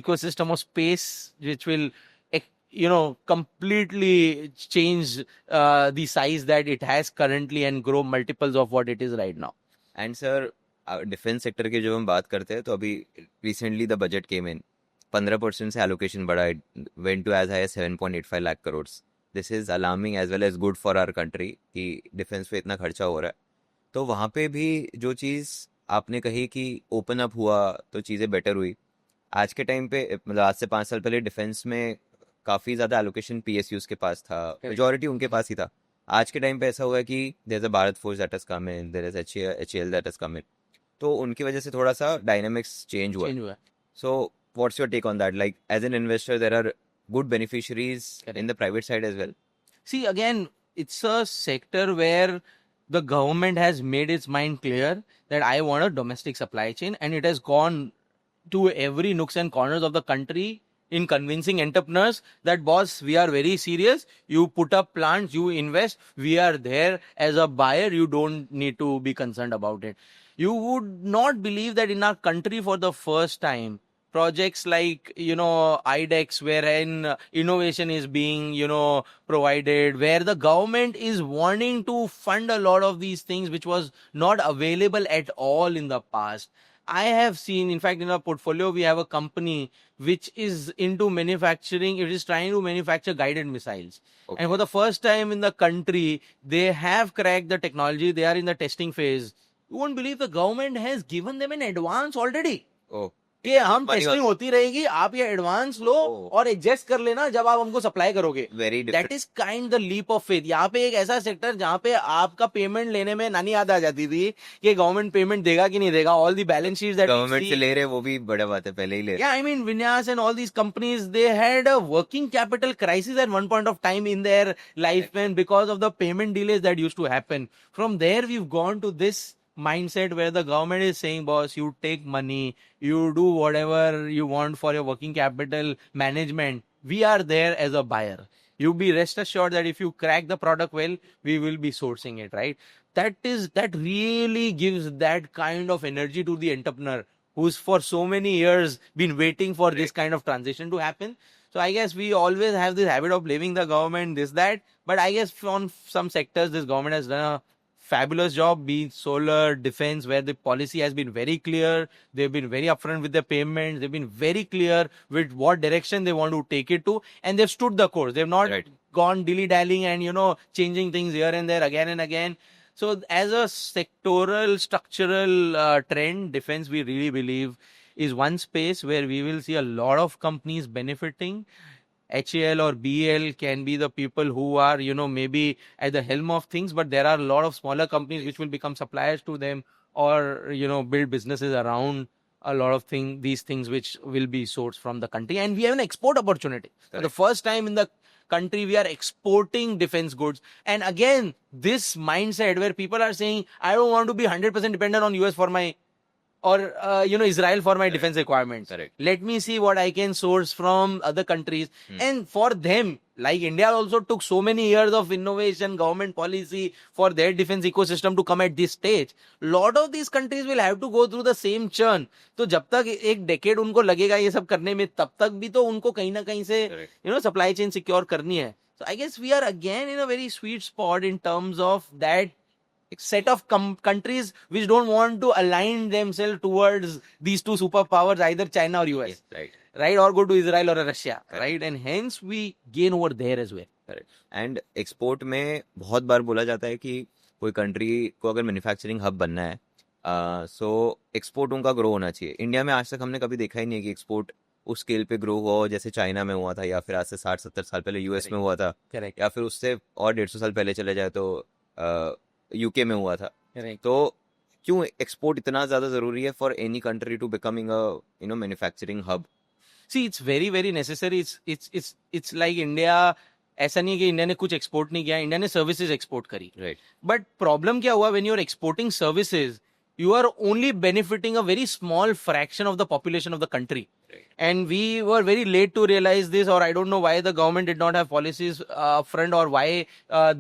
ecosystem of space, which will, completely change the size that it has currently and grow multiples of what it is right now. And sir defence sector की जब हम बात करते हैं तो अभी recently the budget came in 15% से allocation बढ़ा, went to as high as 7.85 lakh crore. This is alarming as well as good for our country कि डिफेंस पे इतना खर्चा हो रहा है. तो वहाँ पे भी जो चीज़ आपने कही कि ओपन अप हुआ तो चीज़ें बेटर हुई. आज के टाइम पे मतलब आज से 5 साल पहले डिफेंस में काफ़ी ज़्यादा एलोकेशन पीएसयूज के पास था, मेजॉरिटी उनके पास ही था. आज के टाइम पे ऐसा हुआ है कि there is a Bharat Forge that has come in, there is HAL that has come in. तो उनकी वजह से थोड़ा सा डायनामिक्स चेंज हुआ. So what's your take on that? Like as an investor there are good beneficiaries in the private side as well. See, again, it's a sector where the government has made its mind clear that I want a domestic supply chain, and it has gone to every nooks and corners of the country in convincing entrepreneurs that, boss, we are very serious. You put up plants, you invest, we are there as a buyer. You don't need to be concerned about it. You would not believe that in our country for the first time, projects like, IDEX, wherein innovation is being, provided, where the government is wanting to fund a lot of these things which was not available at all in the past. I have seen, in fact, in our portfolio, we have a company which is into manufacturing. It is trying to manufacture guided missiles. Okay. And for the first time in the country, they have cracked the technology. They are in the testing phase. You won't believe the government has given them an advance already. Oh, कि हम Money testing was- होती रहेगी, आप ये advance लो Oh. और adjust कर लेना जब आप हमको सप्लाई करोगे. very that different. Is kind the leap of faith. यहाँ पे एक ऐसा सेक्टर जहाँ पे आपका पेमेंट लेने में नानी याद आ जाती थी कि गवर्नमेंट पेमेंट देगा कि नहीं देगा. All the balance sheets that government से ले रहे वो भी बड़ा बात है, पहले ही ले रहे. Yeah, I mean, Vinyas and all these companies, they had a working capital crisis at one point of time in their lifespan because of the payment delays that used to happen. From there, we've gone to this mindset where the government is saying, boss, you take money, you do whatever you want for your working capital management. We are there as a buyer. You be rest assured that if you crack the product well, we will be sourcing it, right? That really gives that kind of energy to the entrepreneur who's for so many years been waiting for this kind of transition to happen. So I guess we always have this habit of blaming the government, this, that. But I guess on some sectors, this government has done a fabulous job, be it solar, defense, where the policy has been very clear. They've been very upfront with their payments. They've been very clear with what direction they want to take it to. And they've stood the course. They've not Right. gone dilly-dallying and, changing things here and there again and again. So as a sectoral, structural trend, defense, we really believe, is one space where we will see a lot of companies benefiting. HAL or BL can be the people who are, maybe at the helm of things, but there are a lot of smaller companies which will become suppliers to them or, build businesses around a lot of these things which will be sourced from the country. And we have an export opportunity. For the first time in the country, we are exporting defense goods. And again, this mindset where people are saying, I don't want to be 100% dependent on US for my or Israel for my defense requirements. Correct. Let me see what I can source from other countries. And for them, like India also took so many years of innovation, government policy for their defense ecosystem to come at this stage. Lot of these countries will have to go through the same churn. तो जब तक एक decade उनको लगेगा ये सब करने में, तब तक भी तो उनको कहीं ना कहीं से Correct. supply chain secure करनी है. So I guess we are again in a very sweet spot in terms of that set of countries which don't want to align themselves towards these two superpowers, either China or US, Right. right? Or go to Israel or Russia, right? And hence we gain over there as well. Correct. And export में बहुत बार बोला जाता है कि कोई country को अगर manufacturing hub बनना है, सो एक्सपोर्ट उनका ग्रो होना चाहिए. इंडिया में आज तक हमने कभी देखा ही नहीं है कि एक्सपोर्ट उस स्केल पे ग्रो हुआ हो जैसे चाइना में हुआ था, या फिर आज से 60-70 साल पहले यूएस में हुआ था, Correct. या फिर उससे और 150 साल पहले चले जाए तो यूके में हुआ था. Correct. तो क्यों एक्सपोर्ट इतना ज्यादा जरूरी है for any country to becoming a manufacturing hub? See, it's very, very necessary. It's like India. ऐसा नहीं है कि इंडिया ने कुछ एक्सपोर्ट नहीं किया, इंडिया ने सर्विसेज एक्सपोर्ट करी. राइट. But problem क्या हुआ, when you're exporting services, you are only benefiting a very small fraction of the population of the country. Right. And we were very late to realize this, or I don't know why the government did not have policies upfront, or why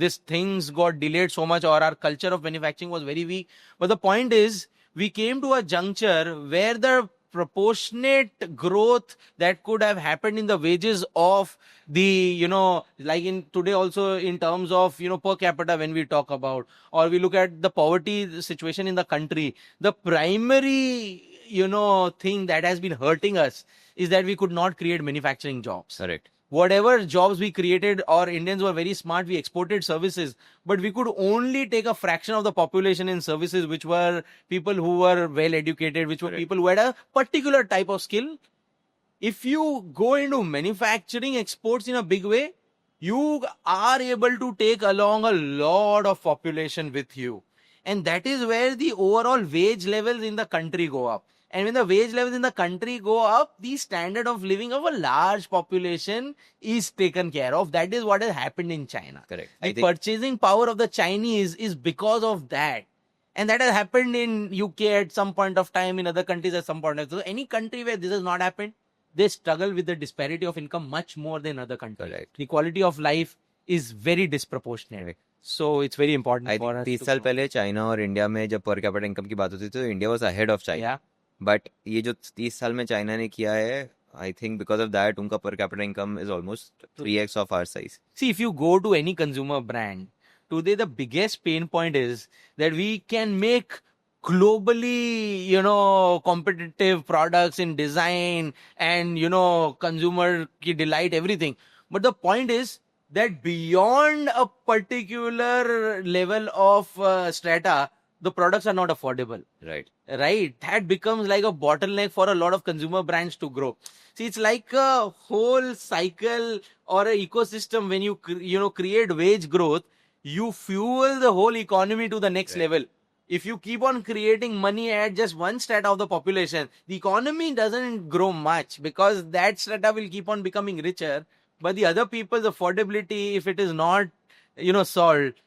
these things got delayed so much, or our culture of manufacturing was very weak. But the point is, we came to a juncture where the proportionate growth that could have happened in the wages of the, like in today also in terms of, per capita when we talk about, or we look at the poverty situation in the country, the primary, thing that has been hurting us is that we could not create manufacturing jobs. Correct. Whatever jobs we created, or Indians were very smart, we exported services, but we could only take a fraction of the population in services, which were people who were well educated, which were Correct. people who had a particular type of skill. If you go into manufacturing exports in a big way, you are able to take along a lot of population with you. And that is where the overall wage levels in the country go up. And when the wage levels in the country go up, the standard of living of a large population is taken care of. That is what has happened in China. Correct. The I think purchasing power of the Chinese is because of that. And that has happened in UK at some point of time, in other countries at some point of time. So any country where this has not happened, they struggle with the disparity of income much more than other countries. Correct. The quality of life is very disproportionate. Correct. So it's very important I for think us 30 to साल grow. पहले China और India में जब पर capita income की बात होती थी तो India was ahead of China. Yeah. But ये जो 30 साल में चाइना ने किया है, I think because of that उनका per capita income is almost 3x of our size. See, if you go to any consumer brand, today the biggest pain point is that we can make globally, competitive products in design and, consumer ki delight, everything. But the point is that beyond a particular level of strata, the products are not affordable. Right. Right, that becomes like a bottleneck for a lot of consumer brands to grow. See, it's like a whole cycle or an ecosystem. When you create wage growth, you fuel the whole economy to the next Right. level. If you keep on creating money at just one strata of the population, the economy doesn't grow much because that strata will keep on becoming richer, but the other people's affordability, if it is not solved,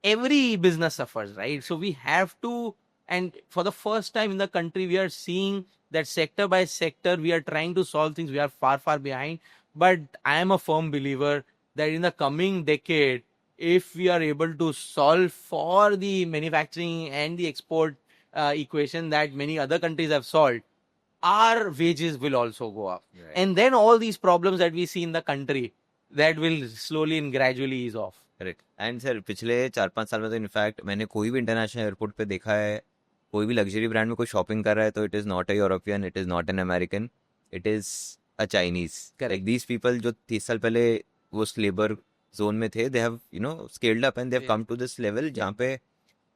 every business suffers, right? So we have to, and for the first time in the country, we are seeing that sector by sector, we are trying to solve things. We are far, far behind. But I am a firm believer that in the coming decade, if we are able to solve for the manufacturing and the export equation that many other countries have solved, our wages will also go up. Right. And then all these problems that we see in the country, that will slowly and gradually ease off. Correct. And sir पिछले 4-5 साल में तो in fact मैंने कोई भी international airport पे देखा है, कोई भी लग्जरी ब्रांड में कोई शॉपिंग कर रहा है तो it is not a European, it is not an American, it is a Chinese. Like these people जो 30 साल पहले वो लेबर जोन में थे, they have scaled up and they have come to this level जहाँ पे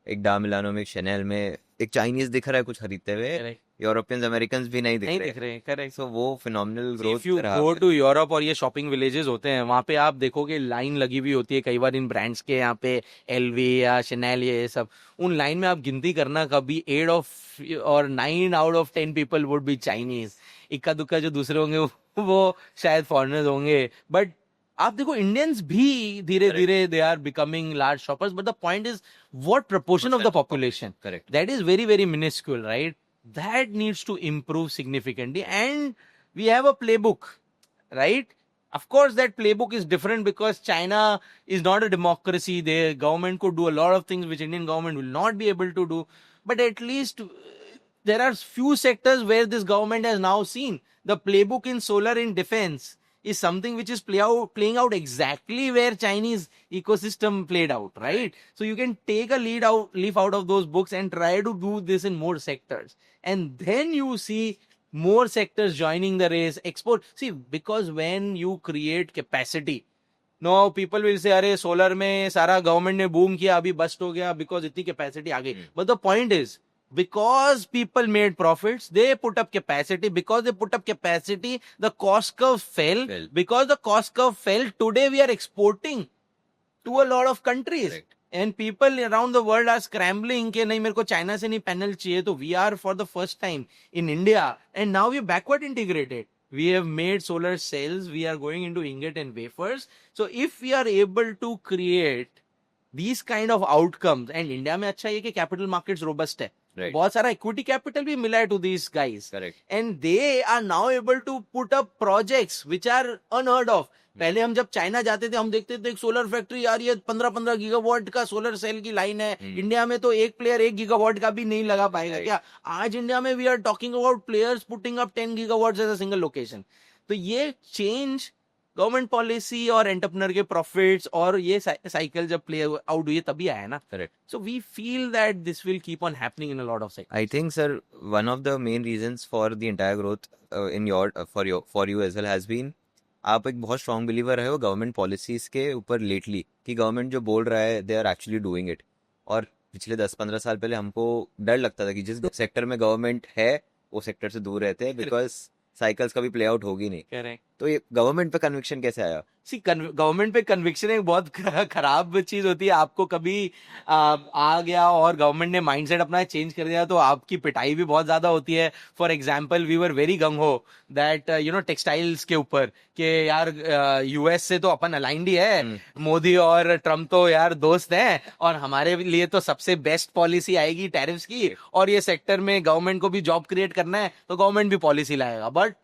एक डा मिलानो में, एक शनेल में एक चाइनीज दिख रहा है कुछ खरीदते हुए, यूरोपियंस अमेरिकन भी नहीं दिख रहे. करेक्ट. सो वो phenomenal growth if you go to Europe और ये शॉपिंग विलेजेस होते हैं, वहां पे आप देखोगे लाइन लगी हुई होती है कई बार इन ब्रांड्स के, यहाँ पे एलवी या शनेल ये सब, उन लाइन में आप गिनती करना कभी 8 ऑफ और 9 out of 10 people would be Chinese. इक्का दुक्का जो दूसरे होंगे वो शायद फॉरेनर्स होंगे. बट आप देखो इंडियंस भी धीरे धीरे they are becoming large shoppers. But the point is what proportion of the population. Correct. That is very, very minuscule, right? That needs to improve significantly. And we have a playbook, right? Of course, that playbook is different because China is not a democracy. Their government could do a lot of things which Indian government will not be able to do. But at least there are few sectors where this government has now seen the playbook in solar, in defense, is something which is playing out exactly where Chinese ecosystem played out, right? So you can take a leaf out of those books and try to do this in more sectors. And then you see more sectors joining the race. Export. See, because when you create capacity, no, people will say, अरे solar में सारा government ने boom किया, अभी bust हो गया because इतनी capacity आ गई. But the point is, because people made profits, they put up capacity. Because they put up capacity, the cost curve fell. Because the cost curve fell, today we are exporting to a lot of countries. Correct. And people around the world are scrambling कि नहीं मेरे को China से नहीं panel चाहिए. तो we are for the first time in India, and now we are backward integrated. We have made solar cells. We are going into ingot and wafers. So if we are able to create these kind of outcomes, and India में अच्छा ये कि capital markets robust है. Right. बहुत सारा equity capital भी मिला है to these guys. Correct. And they are now able to put up projects which are unheard of. पहले हम जब चाइना जाते थे हम देखते थे एक सोलर फैक्ट्री यार ये 15-15 गीगावाट का सोलर सेल की लाइन है. इंडिया में तो एक प्लेयर 1 गीगावाट का भी नहीं लगा पाएगा. क्या आज इंडिया में we are talking about players putting up 10 gigawatt as a single location. तो ये चेंज गवर्नमेंट पॉलिसी और एंटरप्रेन्योर के प्रॉफिट्स और ये साइकिल जब प्ले आउट हुई तभी आया ना. Correct. So we feel that this will keep on happening in a lot of sectors. I think, sir, one of the main reasons for the entire growth in your for you as well has been, आप एक बहुत strong believer है वो government policies के ऊपर lately, कि government जो बोल रहा है they are actually doing it. और पिछले 10-15 साल पहले हमको डर लगता था कि जिस सेक्टर में गवर्नमेंट है वो सेक्टर से दूर रहते हैं बिकॉज साइकिल्स कभी प्ले आउट होगी नहीं. करेक्ट. तो ये गवर्नमेंट पे कन्विक्शन कैसे आया? सी गवर्नमेंट पे कन्विक्शन एक बहुत खराब चीज होती है. आपको कभी आ गया और गवर्नमेंट ने माइंडसेट अपना चेंज कर दिया तो आपकी पिटाई भी बहुत ज्यादा होती है. For example we were very गंग हो दैट टेक्सटाइल्स के ऊपर कि यार यूएस से तो अपन अलाइंड ही है, मोदी और ट्रम्प तो यार दोस्त हैं और हमारे लिए तो सबसे बेस्ट पॉलिसी आएगी टैरिफ्स की, और ये सेक्टर में गवर्नमेंट को भी जॉब क्रिएट करना है तो गवर्नमेंट भी पॉलिसी लाएगा. बट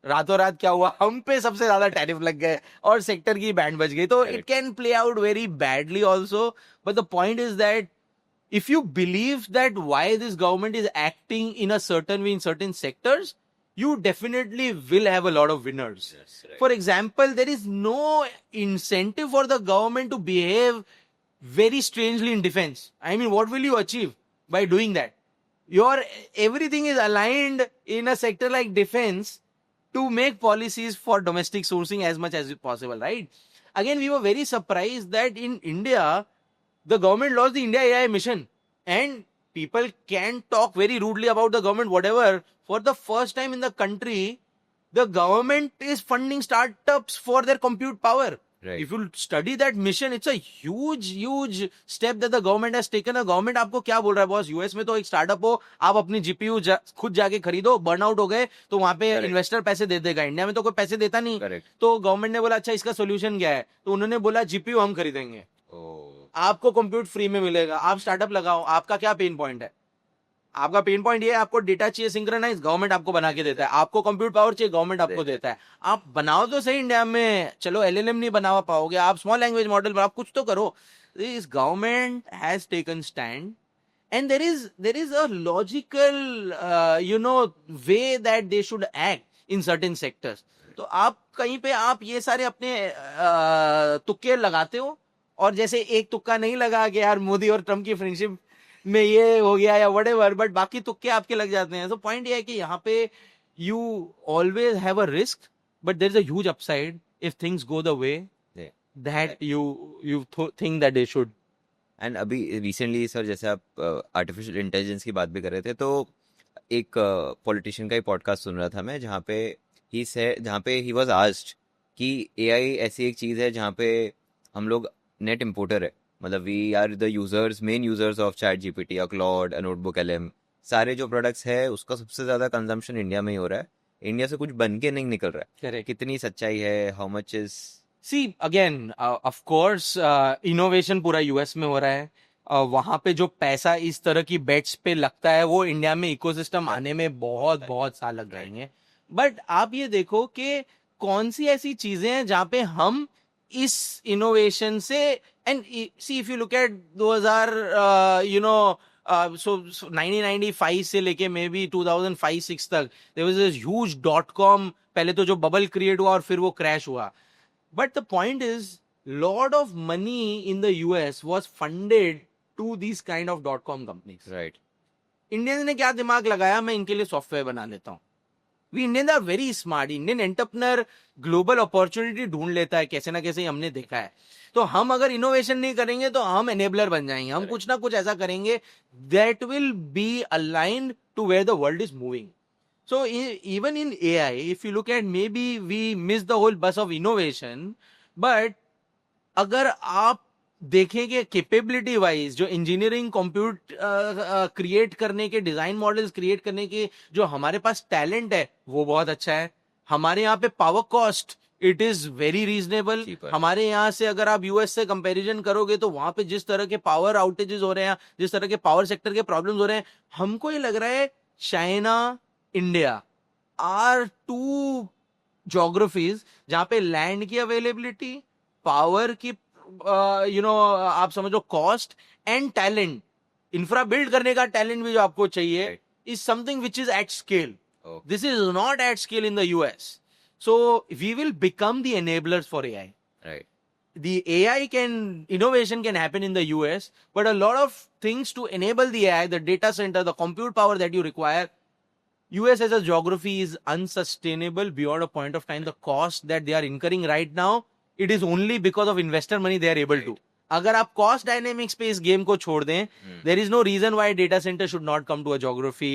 रातों रात क्या हुआ, हम पे सबसे ज्यादा टैरिफ लग गए और सेक्टर की बैंड बच गई. तो it can play out very badly also. But the point is that if you believe that why this government is acting in a certain way in certain sectors, you definitely will have a lot of winners. Yes, right. For example, there is no incentive for the government to behave very strangely in defense. I mean, what will you achieve by doing that? Your everything is aligned in a sector like defense to make policies for domestic sourcing as much as possible, right? Again, we were very surprised that in India, the government launched the India AI mission, and people can talk very rudely about the government, whatever. For the first time in the country, the government is funding startups for their compute power. Right. If you study that mission, it's a huge step that the government has taken. The government आपको क्या बोल रहा है boss? US में तो एक startup हो, आप अपनी जीपीयू खुद जाके खरीदो, बर्नआउट हो गए तो वहां पे इन्वेस्टर पैसे दे देगा. इंडिया में तो कोई पैसे देता नहीं. Correct. तो गवर्नमेंट ने बोला अच्छा इसका सोल्यूशन क्या है, तो उन्होंने बोला जीपीयू हम खरीदेंगे, आपको कंप्यूट फ्री में मिलेगा, आप स्टार्टअप लगाओ. आपका क्या पेन पॉइंट है? आपका पेन पॉइंट ये है, आपको डेटा चाहिए सिंक्रोनाइज, गवर्नमेंट आपको बना के देता है. आपको कंप्यूट पावर चाहिए, गवर्नमेंट आपको देता है. आप बनाओ तो सही इंडिया में. चलो एलएलएम नहीं बना पाओगे, आप स्मॉल लैंग्वेज मॉडल पर आप कुछ तो करो. This government has taken stand, and there is a logical way that they should act in certain sectors. तो आप कहीं पे आप ये सारे अपने तुक्के लगाते हो, और जैसे एक तुक्का नहीं लगा कि यार मोदी और ट्रम्प की फ्रेंडशिप में ये हो गया या व्हाटएवर, बट बाकी तुक्के आपके लग जाते हैं. तो पॉइंट ये है कि यहाँ पे you always have a risk, but there is a huge upside if things go the way that you think that they should. And अभी रिसेंटली सर, जैसे आप आर्टिफिशियल इंटेलिजेंस की बात भी कर रहे थे, तो एक पॉलिटिशियन का ही पॉडकास्ट सुन रहा था मैं, जहाँ पे ही वाज आस्क्ड कि एआई ऐसी एक चीज़ है जहाँ पे हम लोग नेट इम्पोर्टर है. मतलब we are the users, main users of chat GPT, Claude, notebook LM, सारे जो प्रोडक्ट्स है उसका सबसे ज़्यादा कंजम्पशन इंडिया में ही हो रहा है. इंडिया से कुछ बन के नहीं निकल रहा है. Correct. कितनी सच्चाई है? How much is? See, again, of course, innovation पूरा यूएस में हो रहा है. वहां पे जो पैसा इस तरह की बेट्स पे लगता है वो इंडिया में इकोसिस्टम आने में बहुत साल लग जाएंगे. बट आप ये देखो कि कौन सी ऐसी चीजें हैं जहां पे हम इस इनोवेशन से, and see if you look at 2000 so 1995 से लेके मे बी 2005-6 तक there was this huge .com, पहले तो जो बबल क्रिएट हुआ और फिर वो क्रैश हुआ. But the point is, lot of money in the US was funded to these kind of .com companies. Right. Indians ने क्या दिमाग लगाया, मैं इनके लिए सॉफ्टवेयर बना लेता हूँ. We Indians are very smart. Indian entrepreneur global opportunity ढूंढ लेता है कैसे ना कैसे, हमने देखा है. तो हम अगर इनोवेशन नहीं करेंगे तो हम एनेबलर बन जाएंगे. हम कुछ ना कुछ ऐसा करेंगे that will be aligned to where the world is moving. So even in AI, if you look at, maybe we miss the whole bus of innovation, but अगर आप देखेंगे कैपेबिलिटी वाइज, जो इंजीनियरिंग कंप्यूट क्रिएट करने के, design models create करने के जो हमारे पास टैलेंट है वो बहुत अच्छा है. हमारे यहाँ पे power cost it is very reasonable. हमारे यहाँ से अगर आप यूएस से कंपैरिजन करोगे तो वहां पे जिस तरह के पावर आउटेजेस हो रहे हैं, जिस तरह के पावर सेक्टर के प्रॉब्लम्स हो रहे हैं, हमको ये लग रहा है China, India are two geographies जहां पे लैंड की अवेलेबिलिटी, पावर की आप समझो cost, and talent, infra build करने का टैलेंट भी जो आपको चाहिए, is something which is at scale. This is not at scale in the US. So we will become the enablers for AI. Right. The AI innovation can happen in the US, but a lot of things to enable the AI, the data center, the compute power that you require, US as a geography is unsustainable beyond a point of time. The cost that they are incurring right now, it is only because of investor money they are able to. अगर आप cost dynamics पे इस game को छोड़ दें, there is no reason why data center should not come to a geography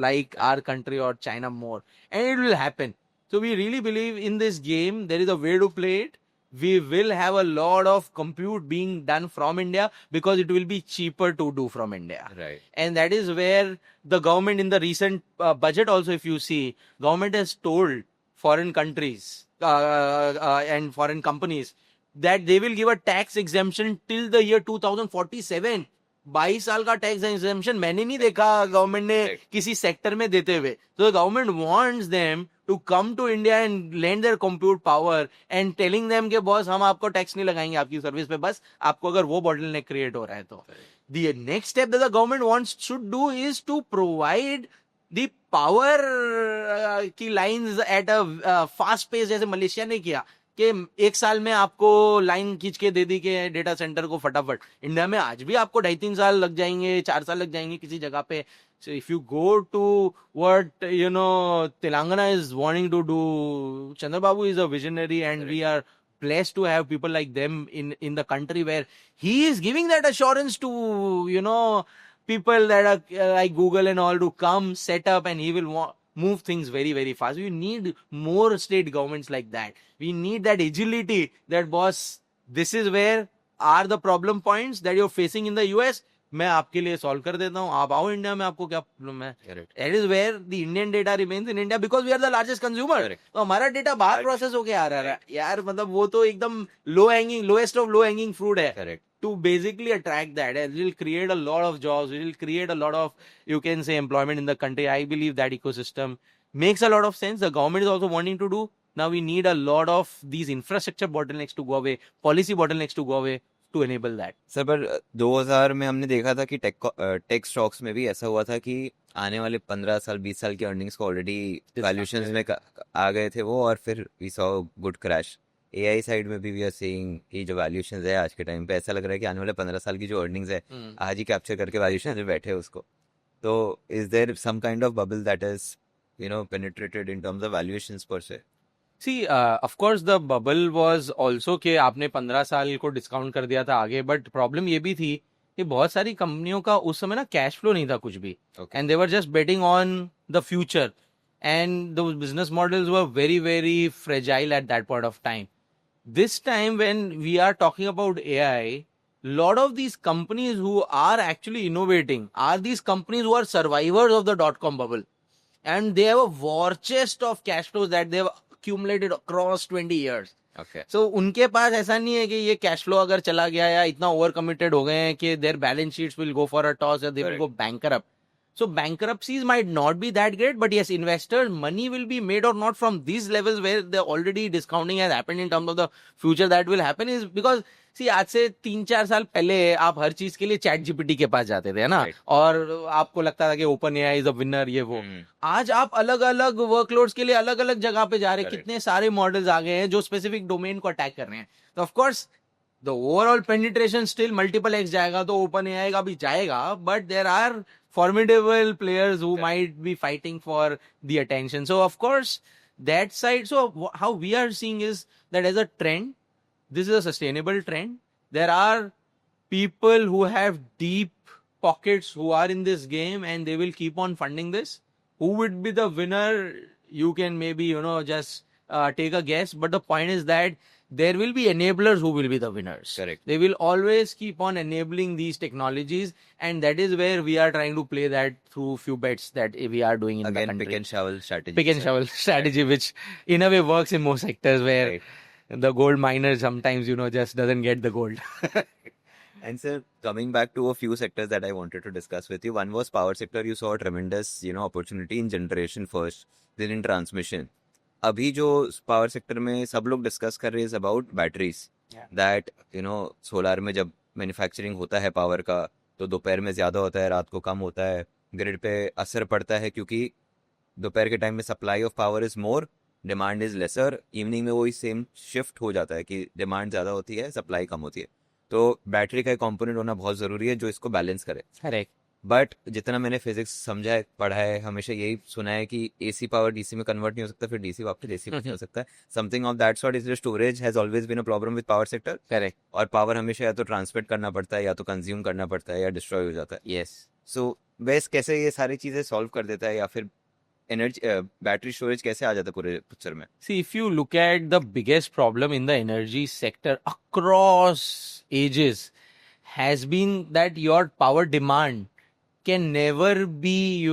like our country or China more, and it will happen. So we really believe in this game. There is a way to play it. We will have a lot of compute being done from India because it will be cheaper to do from India. Right. And that is where the government in the recent budget also, if you see, government has told foreign countries and foreign companies that they will give a tax exemption till the year 2047. 22 साल का tax exemption मैंने नहीं देखा government ने किसी sector में देते हुए. तो government wants them to come to India and lend their compute power and telling them के बॉस हम आपको टैक्स नहीं लगाएंगे आपकी सर्विस पे, बस आपको अगर वो बॉटलनेक क्रिएट हो रहा है तो. The next step that the government wants should do is to provide the power की lines at a fast pace, जैसे मलेशिया ने किया कि एक साल में आपको लाइन खींच के दे दी के डेटा सेंटर को फटाफट. इंडिया में आज भी आपको 2.5-3 साल लग जाएंगे, 4 साल लग जाएंगे किसी जगह पे. So if you go to what Telangana is wanting to do, Chandrababu is a visionary, and we are blessed to have people like them in the country, where he is giving that assurance to people that are like Google and all to come set up, and he will move things very, very fast. We need more state governments like that. We need that agility, that boss, this is where are the problem points that you're facing in the US. मैं आपके लिए solve कर देता हूँ, आप आओ India में, आपको क्या प्रॉब्लम है. That is where the Indian data remains in India, because we are the largest consumer. तो हमारा डेटा बाहर प्रोसेस होके आ रहा है यार. मतलब वो तो एकदम lowest of low hanging fruit है. To basically attract that, it will create a lot of jobs, it will create a lot of, you can say, employment in the country. I believe that ecosystem makes a lot of sense. The government is also wanting to do. Now we need a lot of these infrastructure bottlenecks to go away, policy bottlenecks to go away to enable that. Sir पर 2000 में हमने देखा था कि tech stocks में भी ऐसा हुआ था कि आने वाले 15 साल 20 साल की अर्निंग्स को ऑलरेडी वैल्यूएशंस में आ गए थे वो, और फिर we saw good crash. AI side में भी वी आर सीइंग ये जो वैल्यूएशंस है आज के टाइम पे, ऐसा लग रहा है कि आने वाले 15 साल की जो अर्निंग्स है आज ही कैप्चर करके वैल्यूएशन में बैठे उसको. तो is there some kind of bubble that is penetrated in terms of valuations per se? See, of course the bubble was also कि आपने 15 साल को डिस्काउंट कर दिया था आगे, बट प्रॉब्लम ये भी थी कि बहुत सारी कंपनियों का उस समय ना कैश फ्लो नहीं था कुछ भी, and they were just betting on the future, and the business models were very very fragile at that point of time. This time when we are talking about AI, lot of these companies who are actually innovating are these companies who are survivors of the dot-com bubble, and they have a war chest of cash flows that they have accumulated across 20 years. Okay. So उनके पास ऐसा नहीं है कि ये cash flow अगर चला गया या इतना ओवर कमिटेड हो गए हैं कि their balance sheets will go for a toss or they will go bankrupt. So bankruptcies might not be that great, but yes, investors' money will be made or not from these levels where the already discounting has happened in terms of the future that will happen, is because see, आज से 3-4 साल पहले आप हर चीज के लिए chat GPT के पास जाते थे, है ना, और आपको लगता था कि open AI is a winner, ये वो. आज आप अलग अलग वर्कलोड्स के लिए अलग अलग जगह पे जा रहे हैं. कितने सारे मॉडल्स आ गए हैं जो स्पेसिफिक डोमेन को अटैक कर रहे हैं. तो of course the overall penetration still multiple X जाएगा, तो ओपन एआई का भी जाएगा, but there are formidable players who might be fighting for the attention. So of course that side, so how we are seeing is that as a trend, this is a sustainable trend. There are people who have deep pockets who are in this game, and they will keep on funding this. Who would be the winner? You can maybe just take a guess, but the point is that there will be enablers who will be the winners. Correct. They will always keep on enabling these technologies, and that is where we are trying to play that through few bets that we are doing in the country. Pick and shovel strategy. Pick and shovel strategy, which in a way works in most sectors, where the gold miner sometimes just doesn't get the gold. And sir, coming back to a few sectors that I wanted to discuss with you. One was power sector. You saw a tremendous opportunity in generation first, then in transmission. अभी जो power sector में सब लोग discuss कर रहे हैं about batteries, that solar में जब मैन्युफैक्चरिंग होता है पावर का तो दोपहर में ज़्यादा होता है, रात को कम होता है, ग्रिड पे असर पड़ता है क्योंकि दोपहर के टाइम में supply of power is more, demand is laser. Evening में वही सेम शिफ्ट हो जाता है कि डिमांड ज़्यादा होती है, सप्लाई कम होती है. तो बैटरी का एक कॉम्पोनेंट होना बहुत ज़रूरी है जो इसको बैलेंस करे. करेक्ट. बट जितना मैंने फिजिक्स समझा है, पढ़ा है, हमेशा यही सुना है कि एसी पावर डीसी में कन्वर्ट नहीं हो सकता, फिर डीसी वापस एसी में नहीं हो सकता. Something of that sort. इसलिए storage has always been a problem with power sector. Correct. और पावर हमेशा या तो ट्रांसमिट करना पड़ता है, या तो कंज्यूम करना पड़ता है, या डिस्ट्रॉय हो जाता है. यस. सो बेस कैसे ये सारी चीजें सॉल्व कर देता है, या फिर एनर्जी बैटरी स्टोरेज कैसे आ जाता है पूरे पिक्चर में? See, if you look at the biggest problem in the energy sector across ages has been that your power demand can never be,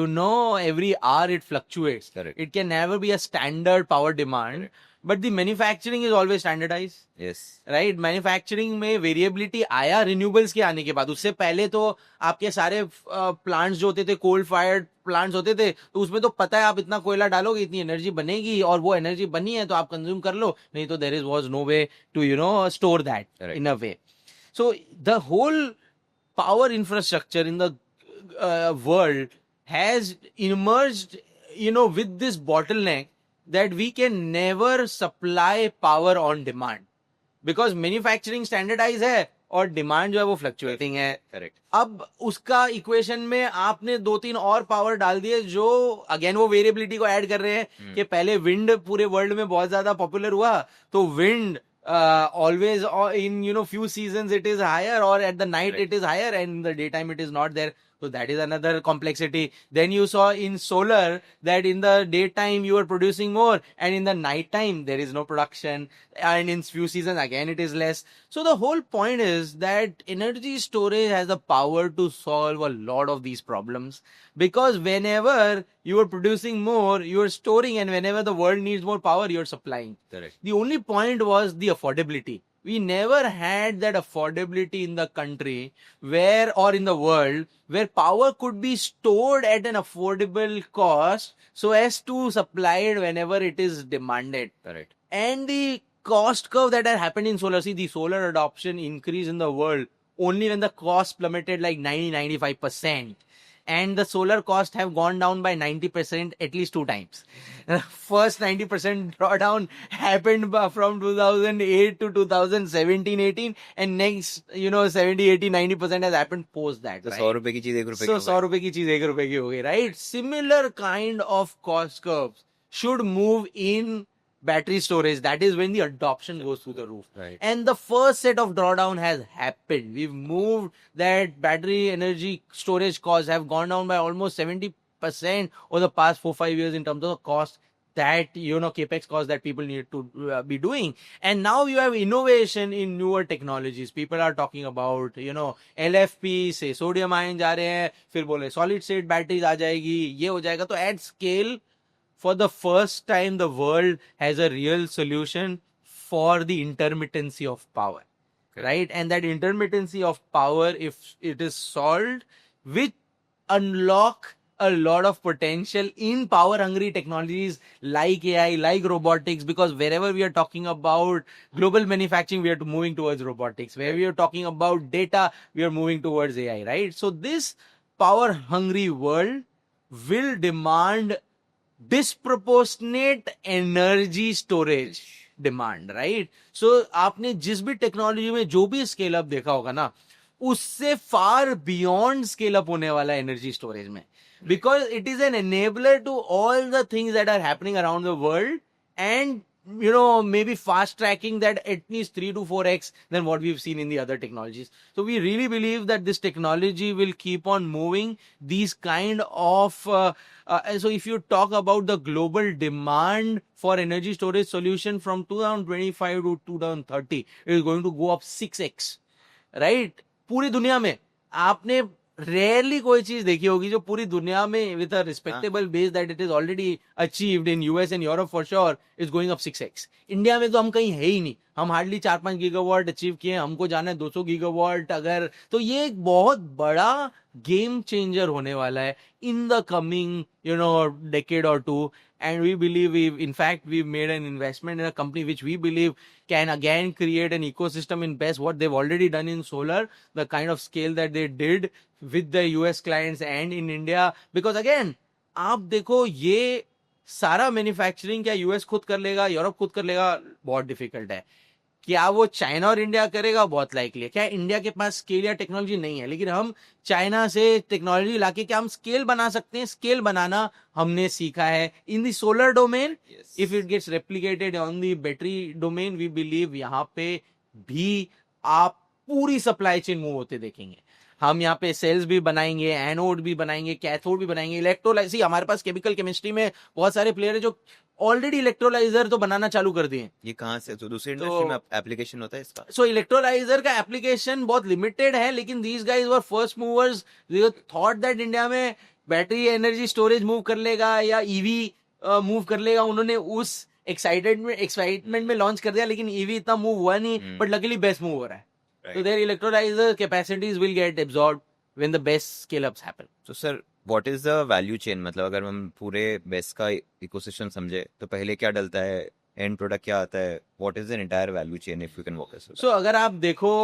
every hour it fluctuates. Correct. It can never be a standard power demand. Correct. But the manufacturing is always standardized. Yes. Right? Manufacturing में variability आया renewables के आने के बाद. उससे पहले तो आपके सारे plants जो होते थे, coal fired plants होते थे, तो उसमें तो पता है आप इतना कोयला डालोगे इतनी एनर्जी बनेगी, और वो एनर्जी बनी है तो आप कंज्यूम कर लो, नहीं तो there was no way to store that in a way. So the whole power infrastructure in the world has emerged, with this bottleneck that we can never supply power on demand because manufacturing standardized है और demand जो है वो fluctuating है. Correct. अब उसका equation में आपने 2-3 और पावर डाल दिए जो अगेन वो वेरिएबिलिटी को ऐड कर रहे हैं कि पहले विंड पूरे वर्ल्ड में बहुत ज्यादा पॉपुलर हुआ तो wind always in few seasons it is higher or at the night Right. it is higher and in the daytime it is not there. So that is another complexity. Then you saw in solar that in the daytime you are producing more and in the night time there is no production and in few seasons again it is less. So the whole point is that energy storage has the power to solve a lot of these problems because whenever you are producing more you are storing and whenever the world needs more power you are supplying. Correct. The only point was the affordability. We never had that affordability in the country or in the world where power could be stored at an affordable cost so as to supply it whenever it is demanded. Correct. And the cost curve that had happened in solar, see the solar adoption increased in the world only when the cost plummeted like 90-95%. And the solar costs have gone down by 90% at least 2 times. First 90% drawdown happened from 2008 to 2017-18 and next 70-80-90% has happened post that. तो Right? 100 रुपए की चीज 1 रुपए So की 100 रुपए की चीज 1 रुपए की हो गई, right? Similar kind of cost curves should move in battery storage. That is when the adoption goes through the roof. Right. And the first set of drawdown has happened. We've moved that battery energy storage costs have gone down by almost 70% over the past 4-5 years in terms of the cost that, capex cost that people need to be doing. And now you have innovation in newer technologies. People are talking about, LFP से sodium ion जा रहे हैं, फिर बोले solid state batteries आ जाएगी, ये हो जाएगा. तो at scale, for the first time, the world has a real solution for the intermittency of power, right? And that intermittency of power, if it is solved, will unlock a lot of potential in power-hungry technologies like AI, like robotics, because wherever we are talking about global manufacturing, we are moving towards robotics. Where we are talking about data, we are moving towards AI, right? So this power-hungry world will demand disproportionate energy storage demand, right? So आपने जिस भी technology में जो भी scale up देखा होगा ना उससे फार बियॉन्ड स्केल अप होने वाला एनर्जी स्टोरेज में because it is an enabler to all the things that are happening around the world and maybe fast tracking that at least 3 to 4x than what we've seen in the other technologies. So we really believe that this technology will keep on moving these kind of so if you talk about the global demand for energy storage solution from 2025 to 2030 it is going to go up 6x, right? पूरी दुनिया में आपने rarely कोई चीज देखी होगी जो पूरी दुनिया में with a respectable base that it is already achieved in US and Europe for sure is going up 6x. India में तो हम कहीं है ही नहीं, हम हार्डली 4-5 गीगावाट अचीव किए, हमको जाना है 200 गीगावाट अगर. तो ये एक बहुत बड़ा गेम चेंजर होने वाला है in the coming decade or two. And we believe we've made an investment in a company which we believe can again create an ecosystem in BESS, what they've already done in solar, the kind of scale that they did with the US clients and in India. Because again, आप देखो ये सारा manufacturing क्या US खुद कर लेगा, Europe खुद कर लेगा, बहुत डिफिकल्ट है. क्या वो चाइना और इंडिया करेगा, बहुत लाइकली है. क्या इंडिया के पास स्केल या टेक्नोलॉजी नहीं है, लेकिन हम चाइना से टेक्नोलॉजी लाके क्या हम स्केल बना सकते हैं. स्केल बनाना हमने सीखा है in the solar domain. If it gets replicated on the battery domain we believe यहाँ पे भी आप पूरी सप्लाई चेन मूव होते देखेंगे. हम यहाँ पे सेल्स भी बनाएंगे, एनोड भी बनाएंगे, कैथोड भी बनाएंगे, इलेक्ट्रोलाइजर. हमारे पास केमिकल केमिस्ट्री में बहुत सारे प्लेयर है जो ऑलरेडी इलेक्ट्रोलाइजर तो बनाना चालू कर दिए. ये कहाँ से तो दूसरी इंडस्ट्री में एप्लीकेशन होता है इसका? सो इलेक्ट्रोलाइजर का एप्लीकेशन बहुत लिमिटेड है, लेकिन these guys were first movers. They thought that India में बैटरी एनर्जी स्टोरेज मूव कर लेगा या ईवी मूव कर लेगा. उन्होंने उस एक्साइटमेंट में लॉन्च कर दिया, लेकिन ईवी इतना मूव हुआ नहीं. बट लकीली बेस्ट मूव हो रहा है. So their electrolyzer capacities will get absorbed when the best scale-ups happen. So sir, what is the value chain? मतलब अगर हम पूरे बेस का इकोसिस्टम समझे तो पहले क्या डलता है एंड प्रोडक्ट क्या आता है, what is the entire value chain if you can walk us through? So अगर आप देखो,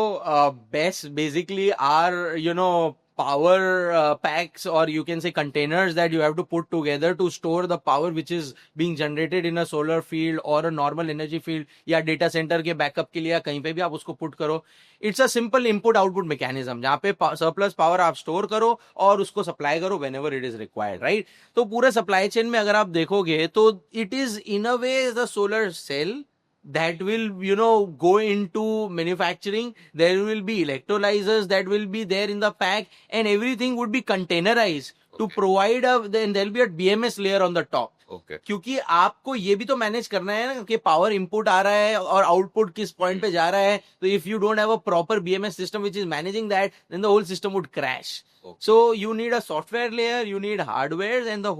best basically are, power packs, or you can say containers that you have to put together to store the power which is being generated in a solar field or a normal energy field, या data center के backup के लिए या कहीं पे भी आप उसको put करो. It's a simple input output mechanism जहाँ पे surplus power आप store करो और उसको supply करो whenever it is required, right? तो पूरे supply chain में अगर आप देखोगे तो it is in a way the solar cell that will, go into manufacturing. There will be electrolyzers that will be there in the pack, and everything would be containerized to provide then there'll be a BMS layer on the top. Okay, क्योंकि आपको ये भी तो manage करना है ना कि power input आ रहा है और आउटपुट किस पॉइंट पे जा रहा है. तो if you don't have a proper BMS system which is managing that, then the whole system would crash. So you need a software layer, you need hardware, and the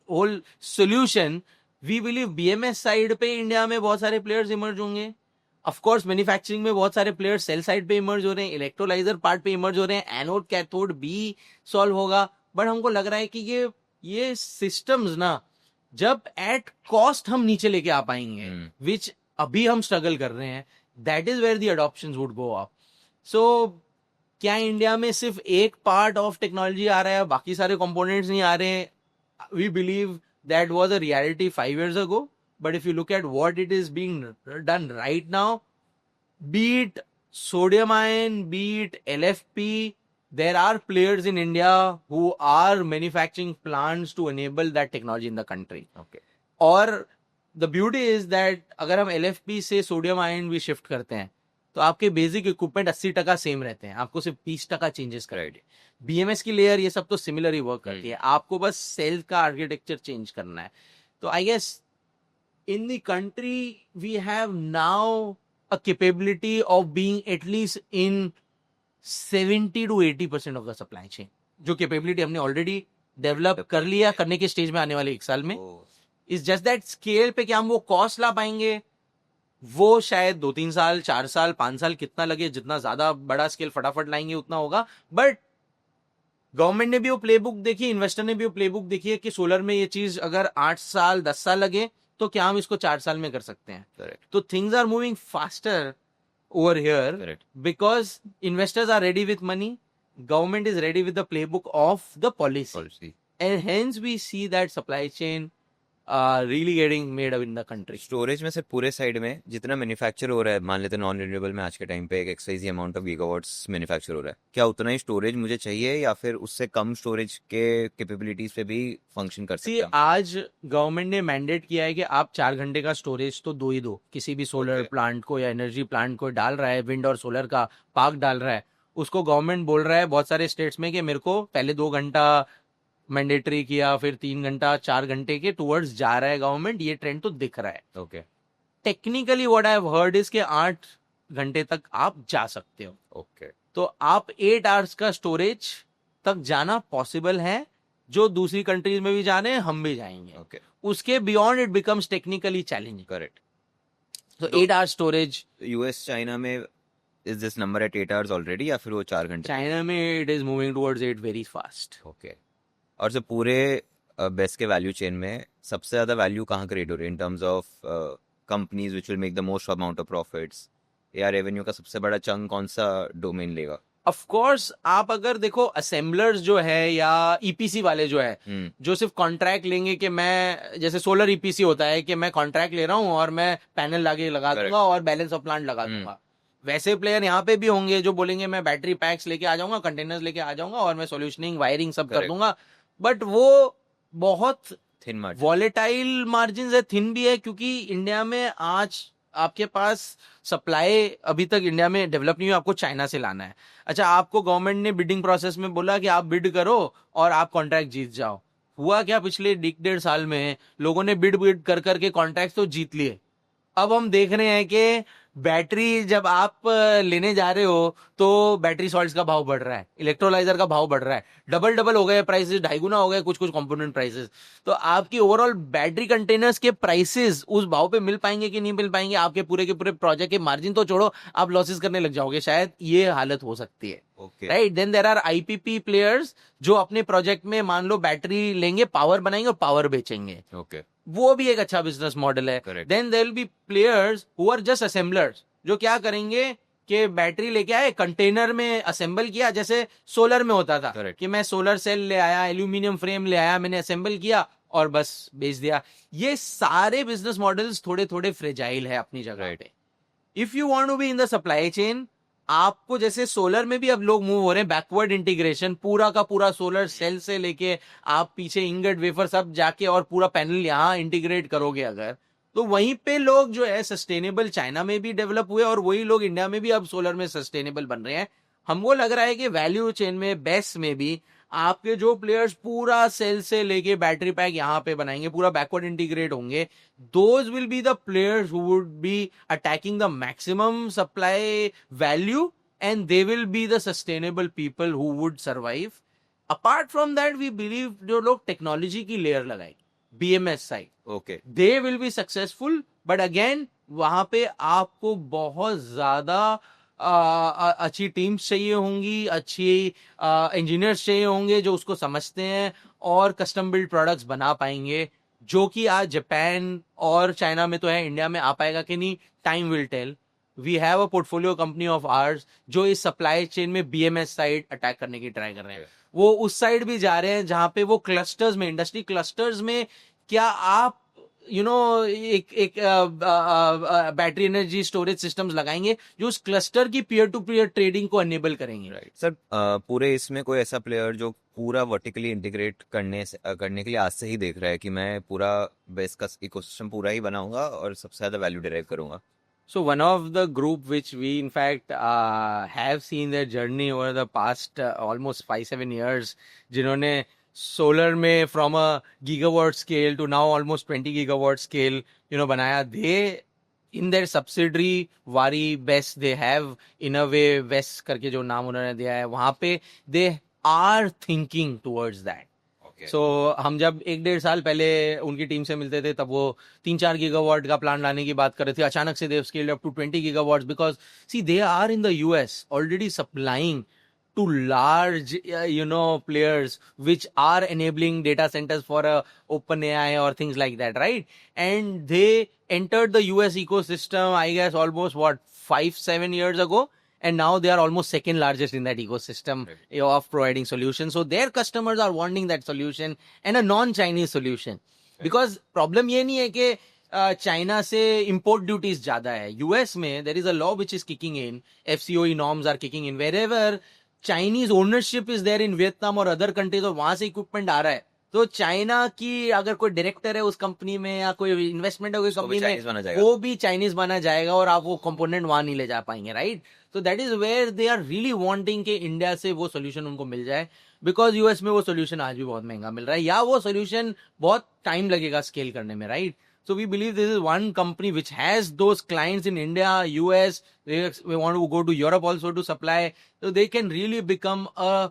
whole solution. We believe BMS side पे India में बहुत सारे players emerge होंगे. ऑफ कोर्स manufacturing में बहुत सारे प्लेयर्स सेल साइड पे इमर्ज हो रहे हैं, इलेक्ट्रोलाइजर पार्ट पे इमर्ज हो रहे हैं, एनोड कैथोड भी सॉल्व होगा. बट हमको लग रहा है कि ये सिस्टम्स ना जब एट कॉस्ट हम नीचे लेके आ पाएंगे, विच अभी हम स्ट्रगल कर रहे हैं, that is where the adoptions would go up. So क्या इंडिया में सिर्फ एक पार्ट ऑफ टेक्नोलॉजी आ रहा है, बाकी सारे कंपोनेंट्स नहीं आ रहे हैं? We believe that was a reality 5 years ago, but if you look at what it is being done right now, be it sodium ion, be it LFP, there are players in India who are manufacturing plants to enable that technology in the country. Okay, और the beauty is that अगर हम LFP से sodium ion भी shift करते हैं तो आपके basic equipment 80% same रहते हैं, आपको सिर्फ 20% चेंजेस करने. बीएमएस की लेयर ये सब तो सिमिलर ही वर्क करती है, आपको बस सेल का आर्किटेक्चर चेंज करना है. तो I guess in the country we have now a capability of being at least in 70 to 80% of the supply chain. जो कैपेबिलिटी हमने ऑलरेडी डेवलप कर लिया, करने के स्टेज में आने वाले 1 साल में. इज जस्ट दैट स्केल पे क्या हम वो कॉस्ट ला पाएंगे, वो शायद 2-3 साल, 4 साल, 5 साल कितना लगे. जितना ज्यादा बड़ा स्केल फटाफट लाएंगे उतना होगा. बट गवर्नमेंट ने भी वो प्लेबुक देखी, इन्वेस्टर ने भी वो प्लेबुक देखी है कि सोलर में ये चीज अगर 8 साल 10 साल लगे तो क्या हम इसको 4 साल में कर सकते हैं. करेक्ट, तो things are moving faster over here correct, because investors are ready with money, government is ready with the playbook of the policy, policy. And hence we see that supply chain really getting made up in the country. Storage में से पूरे side में जितना manufacture हो रहा है, मान लेते हैं नॉन रिन्यूएबल में आज के टाइम पे एक excise amount of gigawatts manufacture हो रहा है, क्या उतना ही स्टोरेज मुझे चाहिए या फिर उससे कम स्टोरेज के कैपेबिलिटीज पे भी फंक्शन कर सकते See, हैं? आज गवर्नमेंट ने मैंडेट किया है कि आप 4 घंटे का स्टोरेज तो दो ही दो. किसी भी सोलर प्लांट को या एनर्जी प्लांट को डाल रहा है, विंड और सोलर का पार्क डाल रहा है, उसको गवर्नमेंट बोल रहा है बहुत सारे स्टेट्स में कि मेरे को पहले 2 घंटा मैंडेटरी किया, फिर 3 घंटा, 4 घंटे के टूवर्ड्स जा रहा है गवर्नमेंट. ये ट्रेंड तो दिख रहा है. Okay, technically what I have heard is के 8 घंटे तक आप जा सकते हो. ओके, तो आप 8 आवर्स का स्टोरेज तक जाना पॉसिबल है. जो दूसरी कंट्रीज में भी जाने, हम भी जाएंगे. ओके, उसके beyond it becomes technically challenging. Correct. तो 8 आवर्स स्टोरेज. यूएस चाइना में is this number at 8 hours already या फिर वो 4 घंटे? चाइना में it is moving towards 8 very fast. Okay. और जो पूरे बेस्ट के वैल्यू चेन में सबसे ज्यादा वैल्यू कहाँ क्रिएट हो रही है इन terms of companies which will make the most amount of profits, या रेवेन्यू का सबसे बड़ा चंक कौन सा डोमेन लेगा? ऑफ कोर्स आप अगर देखो असेंबलर्स जो है या ईपीसी वाले जो है, जो सिर्फ कॉन्ट्रैक्ट लेंगे कि मैं, जैसे सोलर ईपीसी होता है कि मैं कॉन्ट्रैक्ट ले रहा हूँ और मैं पैनल लाके लगा दूंगा और बैलेंस ऑफ प्लांट लगा दूंगा. वैसे प्लेयर यहाँ पे भी होंगे जो बोलेंगे मैं बैटरी पैक्स लेके आ जाऊंगा, कंटेनर्स लेके आ जाऊंगा और मैं सॉल्यूशनिंग वायरिंग सब कर दूंगा. बट वो बहुत थिन मार्जिन, वॉलेटाइल मार्जिन है, थिन भी है, क्योंकि इंडिया में आज आपके पास सप्लाई अभी तक इंडिया में डेवलप नहीं हुई. आपको चाइना से लाना है. अच्छा, आपको गवर्नमेंट ने बिडिंग प्रोसेस में बोला कि आप बिड करो और आप कॉन्ट्रैक्ट जीत जाओ. हुआ क्या पिछले 1.5 साल में? लोगों ने बिड कर करके कॉन्ट्रैक्ट तो जीत लिए. अब हम देख रहे हैं कि बैटरी जब आप लेने जा रहे हो तो बैटरी सॉल्ट्स का भाव बढ़ रहा है, इलेक्ट्रोलाइजर का भाव बढ़ रहा है, डबल हो गए प्राइसेस, 2.5 गुना हो गए कुछ कंपोनेंट प्राइसेस. तो आपकी ओवरऑल बैटरी कंटेनर्स के प्राइसेस उस भाव पे मिल पाएंगे कि नहीं मिल पाएंगे? आपके पूरे के पूरे प्रोजेक्ट के मार्जिन तो छोड़ो, आप लॉसेस करने लग जाओगे. शायद ये हालत हो सकती है. Okay right. Then there are IPP players जो अपने प्रोजेक्ट में मान लो बैटरी लेंगे, पावर बनाएंगे और पावर बेचेंगे. ओके वो भी एक अच्छा बिजनेस मॉडल है. Correct. Then there will be players who are just assemblers, जो क्या करेंगे कि बैटरी लेके आए, कंटेनर में असेंबल किया, जैसे सोलर में होता था Correct. कि मैं सोलर सेल ले आया, एल्यूमिनियम फ्रेम ले आया, मैंने असेंबल किया और बस बेच दिया. ये सारे बिजनेस मॉडल्स थोड़े थोड़े फ्रेजाइल है अपनी जगह Right. पे. If you want to be in the supply chain, आपको जैसे सोलर में भी अब लोग मूव हो रहे हैं बैकवर्ड इंटीग्रेशन, पूरा का पूरा सोलर सेल से लेके आप पीछे इंगट वेफर सब जाके और पूरा पैनल यहाँ इंटीग्रेट करोगे अगर, तो वहीं पे लोग जो है सस्टेनेबल चाइना में भी डेवलप हुए और वही लोग इंडिया में भी अब सोलर में सस्टेनेबल बन रहे हैं. हमको लग रहा है कि वैल्यू चेन में बेस में भी आपके जो प्लेयर्स पूरा सेल से लेके बैटरी पैक यहाँ पे बनाएंगे, पूरा बैकवर्ड इंटीग्रेट होंगे, those will be the players who would be attacking the maximum supply value, and they will be the sustainable people who would survive. Apart from that, we believe जो लोग technology की layer लगाएंगे BMS side, okay they will be successful. But again, वहां पे आपको बहुत ज्यादा अच्छी टीम्स चाहिए होंगी, अच्छी इंजीनियर्स चाहिए होंगे जो उसको समझते हैं और कस्टम बिल्ड प्रोडक्ट्स बना पाएंगे, जो कि आज जापान और चाइना में तो है, इंडिया में आ पाएगा कि नहीं, time will tell. We have a portfolio company of ours जो इस सप्लाई चेन में BMS साइड अटैक करने की ट्राई कर रहे हैं. वो उस साइड भी जा रहे हैं जहां पे वो क्लस्टर्स में, इंडस्ट्री क्लस्टर्स में, क्या आप एक बैटरी एनर्जी स्टोरेज सिस्टम्स लगाएंगे जो उस क्लस्टर की पीयर टू पीयर ट्रेडिंग को एनेबल करेंगे. Right sir. पूरे इसमें कोई ऐसा प्लेयर जो पूरा वर्टिकली इंटीग्रेट करने के लिए आज से ही देख रहा है कि मैं पूरा बेस का इकोसिस्टम पूरा ही बनाऊंगा और सबसे ज्यादा वैल्यू डिराइव करूंगा? So one of the group which we in fact have seen their journey over the past almost 5-7 years, जिन्होंने सोलर में from a gigawatt scale to now almost 20 gigawatt scale बनाया, they in their subsidiary Wari Best, they have in a way West करके जो नाम उन्होंने दिया है, वहां पे they are thinking towards that. सो हम जब 1-1.5 साल पहले उनकी टीम से मिलते थे तब वो 3-4 गीगावाट का प्लान लाने की बात कर रहे थे. अचानक से they've scaled up to 20 gigawatts because see they are in the US already supplying to large players which are enabling data centers for OpenAI or things like that, right? And they entered the US ecosystem, I guess, almost 5-7 years ago, and now they are almost second largest in that ecosystem of providing solutions. So their customers are wanting that solution and a non-Chinese solution. Because problem ये नहीं है कि China से import duties ज्यादा है. US में there is a law which is kicking in, FCOE norms are kicking in, wherever Chinese ownership is there in Vietnam और other countries और वहां से इक्विपमेंट आ रहा है, तो चाइना की अगर कोई डायरेक्टर है उस कंपनी में या कोई इन्वेस्टमेंट है कोई कंपनी में, वो भी चाइनीज बना जाएगा और आप वो कंपोनेंट वहां नहीं ले जा पाएंगे, राइट? तो that is where they are really wanting कि इंडिया से वो सोल्यूशन उनको मिल जाए, बिकॉज यूएस में वो सोल्यूशन आज भी बहुत महंगा मिल रहा है या वो सोल्यूशन बहुत टाइम लगेगा स्केल करने में, right? So we believe this is one company which has those clients in India, US. We want to go to Europe also to supply. So they can really become a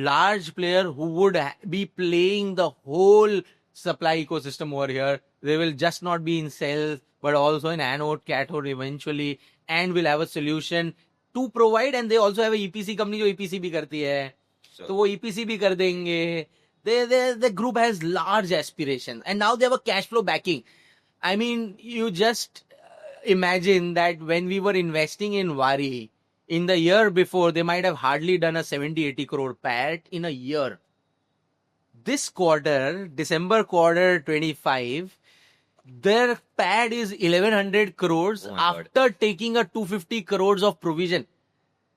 large player who would be playing the whole supply ecosystem over here. They will just not be in cells, but also in anode, cathode eventually, and will have a solution to provide. And they also have a EPC company जो EPC भी करती है, तो वो EPC भी कर देंगे. The group has large aspirations, and now they have a cash flow backing. I mean, you just imagine that when we were investing in Wari, in the year before, they might have hardly done a 70-80 crore PAT in a year. This quarter, December quarter 25, their PAT is 1100 crores after taking a 250 crores of provision.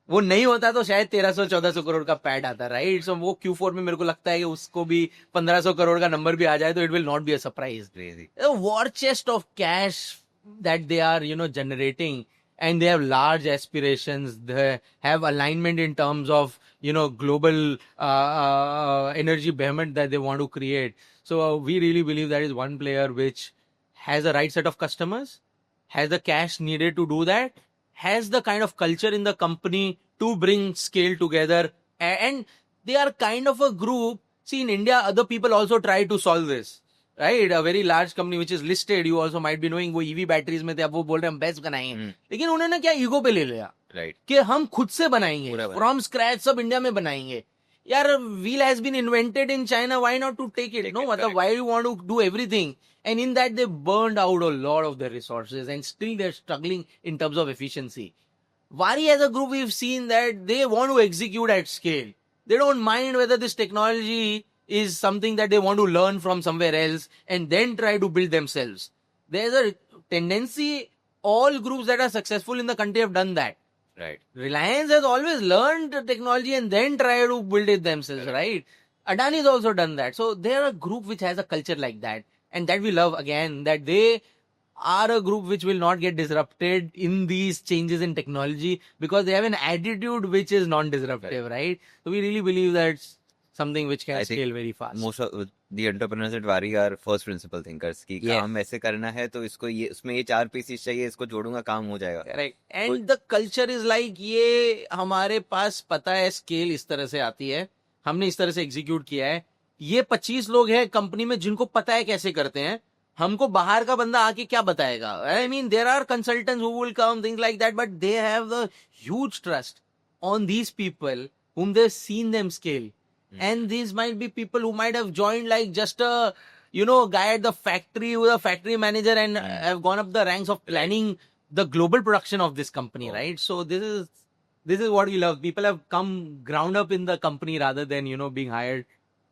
वो नहीं होता तो शायद 1300-1400 करोड़ का pad आता, right? सो वो Q4 में मेरे को लगता है कि उसको भी 1500 करोड़ का नंबर भी आ जाए तो it will not be a surprise. War chest of cash that they are generating, and they have large aspirations, they have alignment in terms of global energy behemoth that they want to create. So we really believe that is one player which has the right set of customers, has the cash needed to do that, has the kind of culture in the company to bring scale together, and they are kind of a group. See, in India, other people also try to solve this, right? A very large company which is listed, you also might be knowing, वो EV batteries में थे, अब वो बोल रहे हैं हम best बनाएंगे, लेकिन उन्होंने क्या ईगो पे ले लिया, राइट कि हम खुद से बनाएंगे, पूरा बनाएंगे। फ्रॉम स्क्रैच सब इंडिया में बनाएंगे. यार wheel has been invented in China, why not to take it? Take know it, मतलब correct. Why you want to do everything? And in that they burned out a lot of their resources and still they're struggling in terms of efficiency. Vari as a group, we've seen that they want to execute at scale. They don't mind whether this technology is something that they want to learn from somewhere else and then try to build themselves. There's a tendency, all groups that are successful in the country have done that. Right Reliance has always learned the technology and then try to build it themselves, right? Adani has also done that. So they're a group which has a culture like that. And that we love again, that they are a group which will not get disrupted in these changes in technology because they have an attitude which is non-disruptive, right? So we really believe that's something which can I think scale very fast. most of the entrepreneurs at Vari are first principle thinkers कि Yes. काम ऐसे करना है तो इसको ये उसमें ये 4 पीसीस चाहिए, इसको जोड़ूंगा काम हो जाएगा. Correct. And the culture is like ये हमारे पास पता है स्केल इस तरह से आती है, हमने इस तरह से एग्जीक्यूट किया है. ये 25 लोग हैं कंपनी में जिनको पता है कैसे करते हैं. हमको बाहर का बंदा आके क्या बताएगा? I mean there are consultants who will come, things like that, but they have the huge trust on these people whom they've seen them scale. And these might be people who might have joined like just a, guy at the factory who is a factory manager and have gone up the ranks of planning the global production of this company, right? So this is what we love. People have come ground up in the company rather than, being hired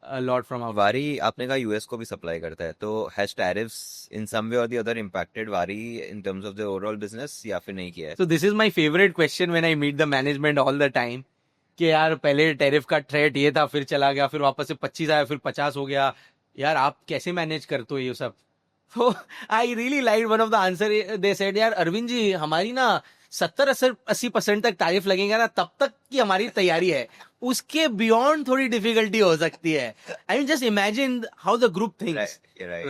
a lot from our. वारी आपने कहा US को भी supply करता है, तो has tariffs in some way और the other impacted वारी इन terms of the overall business या फिर नहीं किया है? So this is my favorite question when I meet the management all the time. कि यार पहले टैरिफ का थ्रेट ये था, फिर चला गया, फिर वापस से 25 आया, फिर 50 हो गया. यार आप कैसे मैनेज करते हो ये सब? तो I really like one of the answer. They said यार अरविंद जी, हमारी ना 70-80% तक टैरिफ लगेगा ना, तब तक की हमारी तैयारी है. उसके बियॉन्ड थोड़ी डिफिकल्टी हो सकती है. I mean just imagine how the group thinks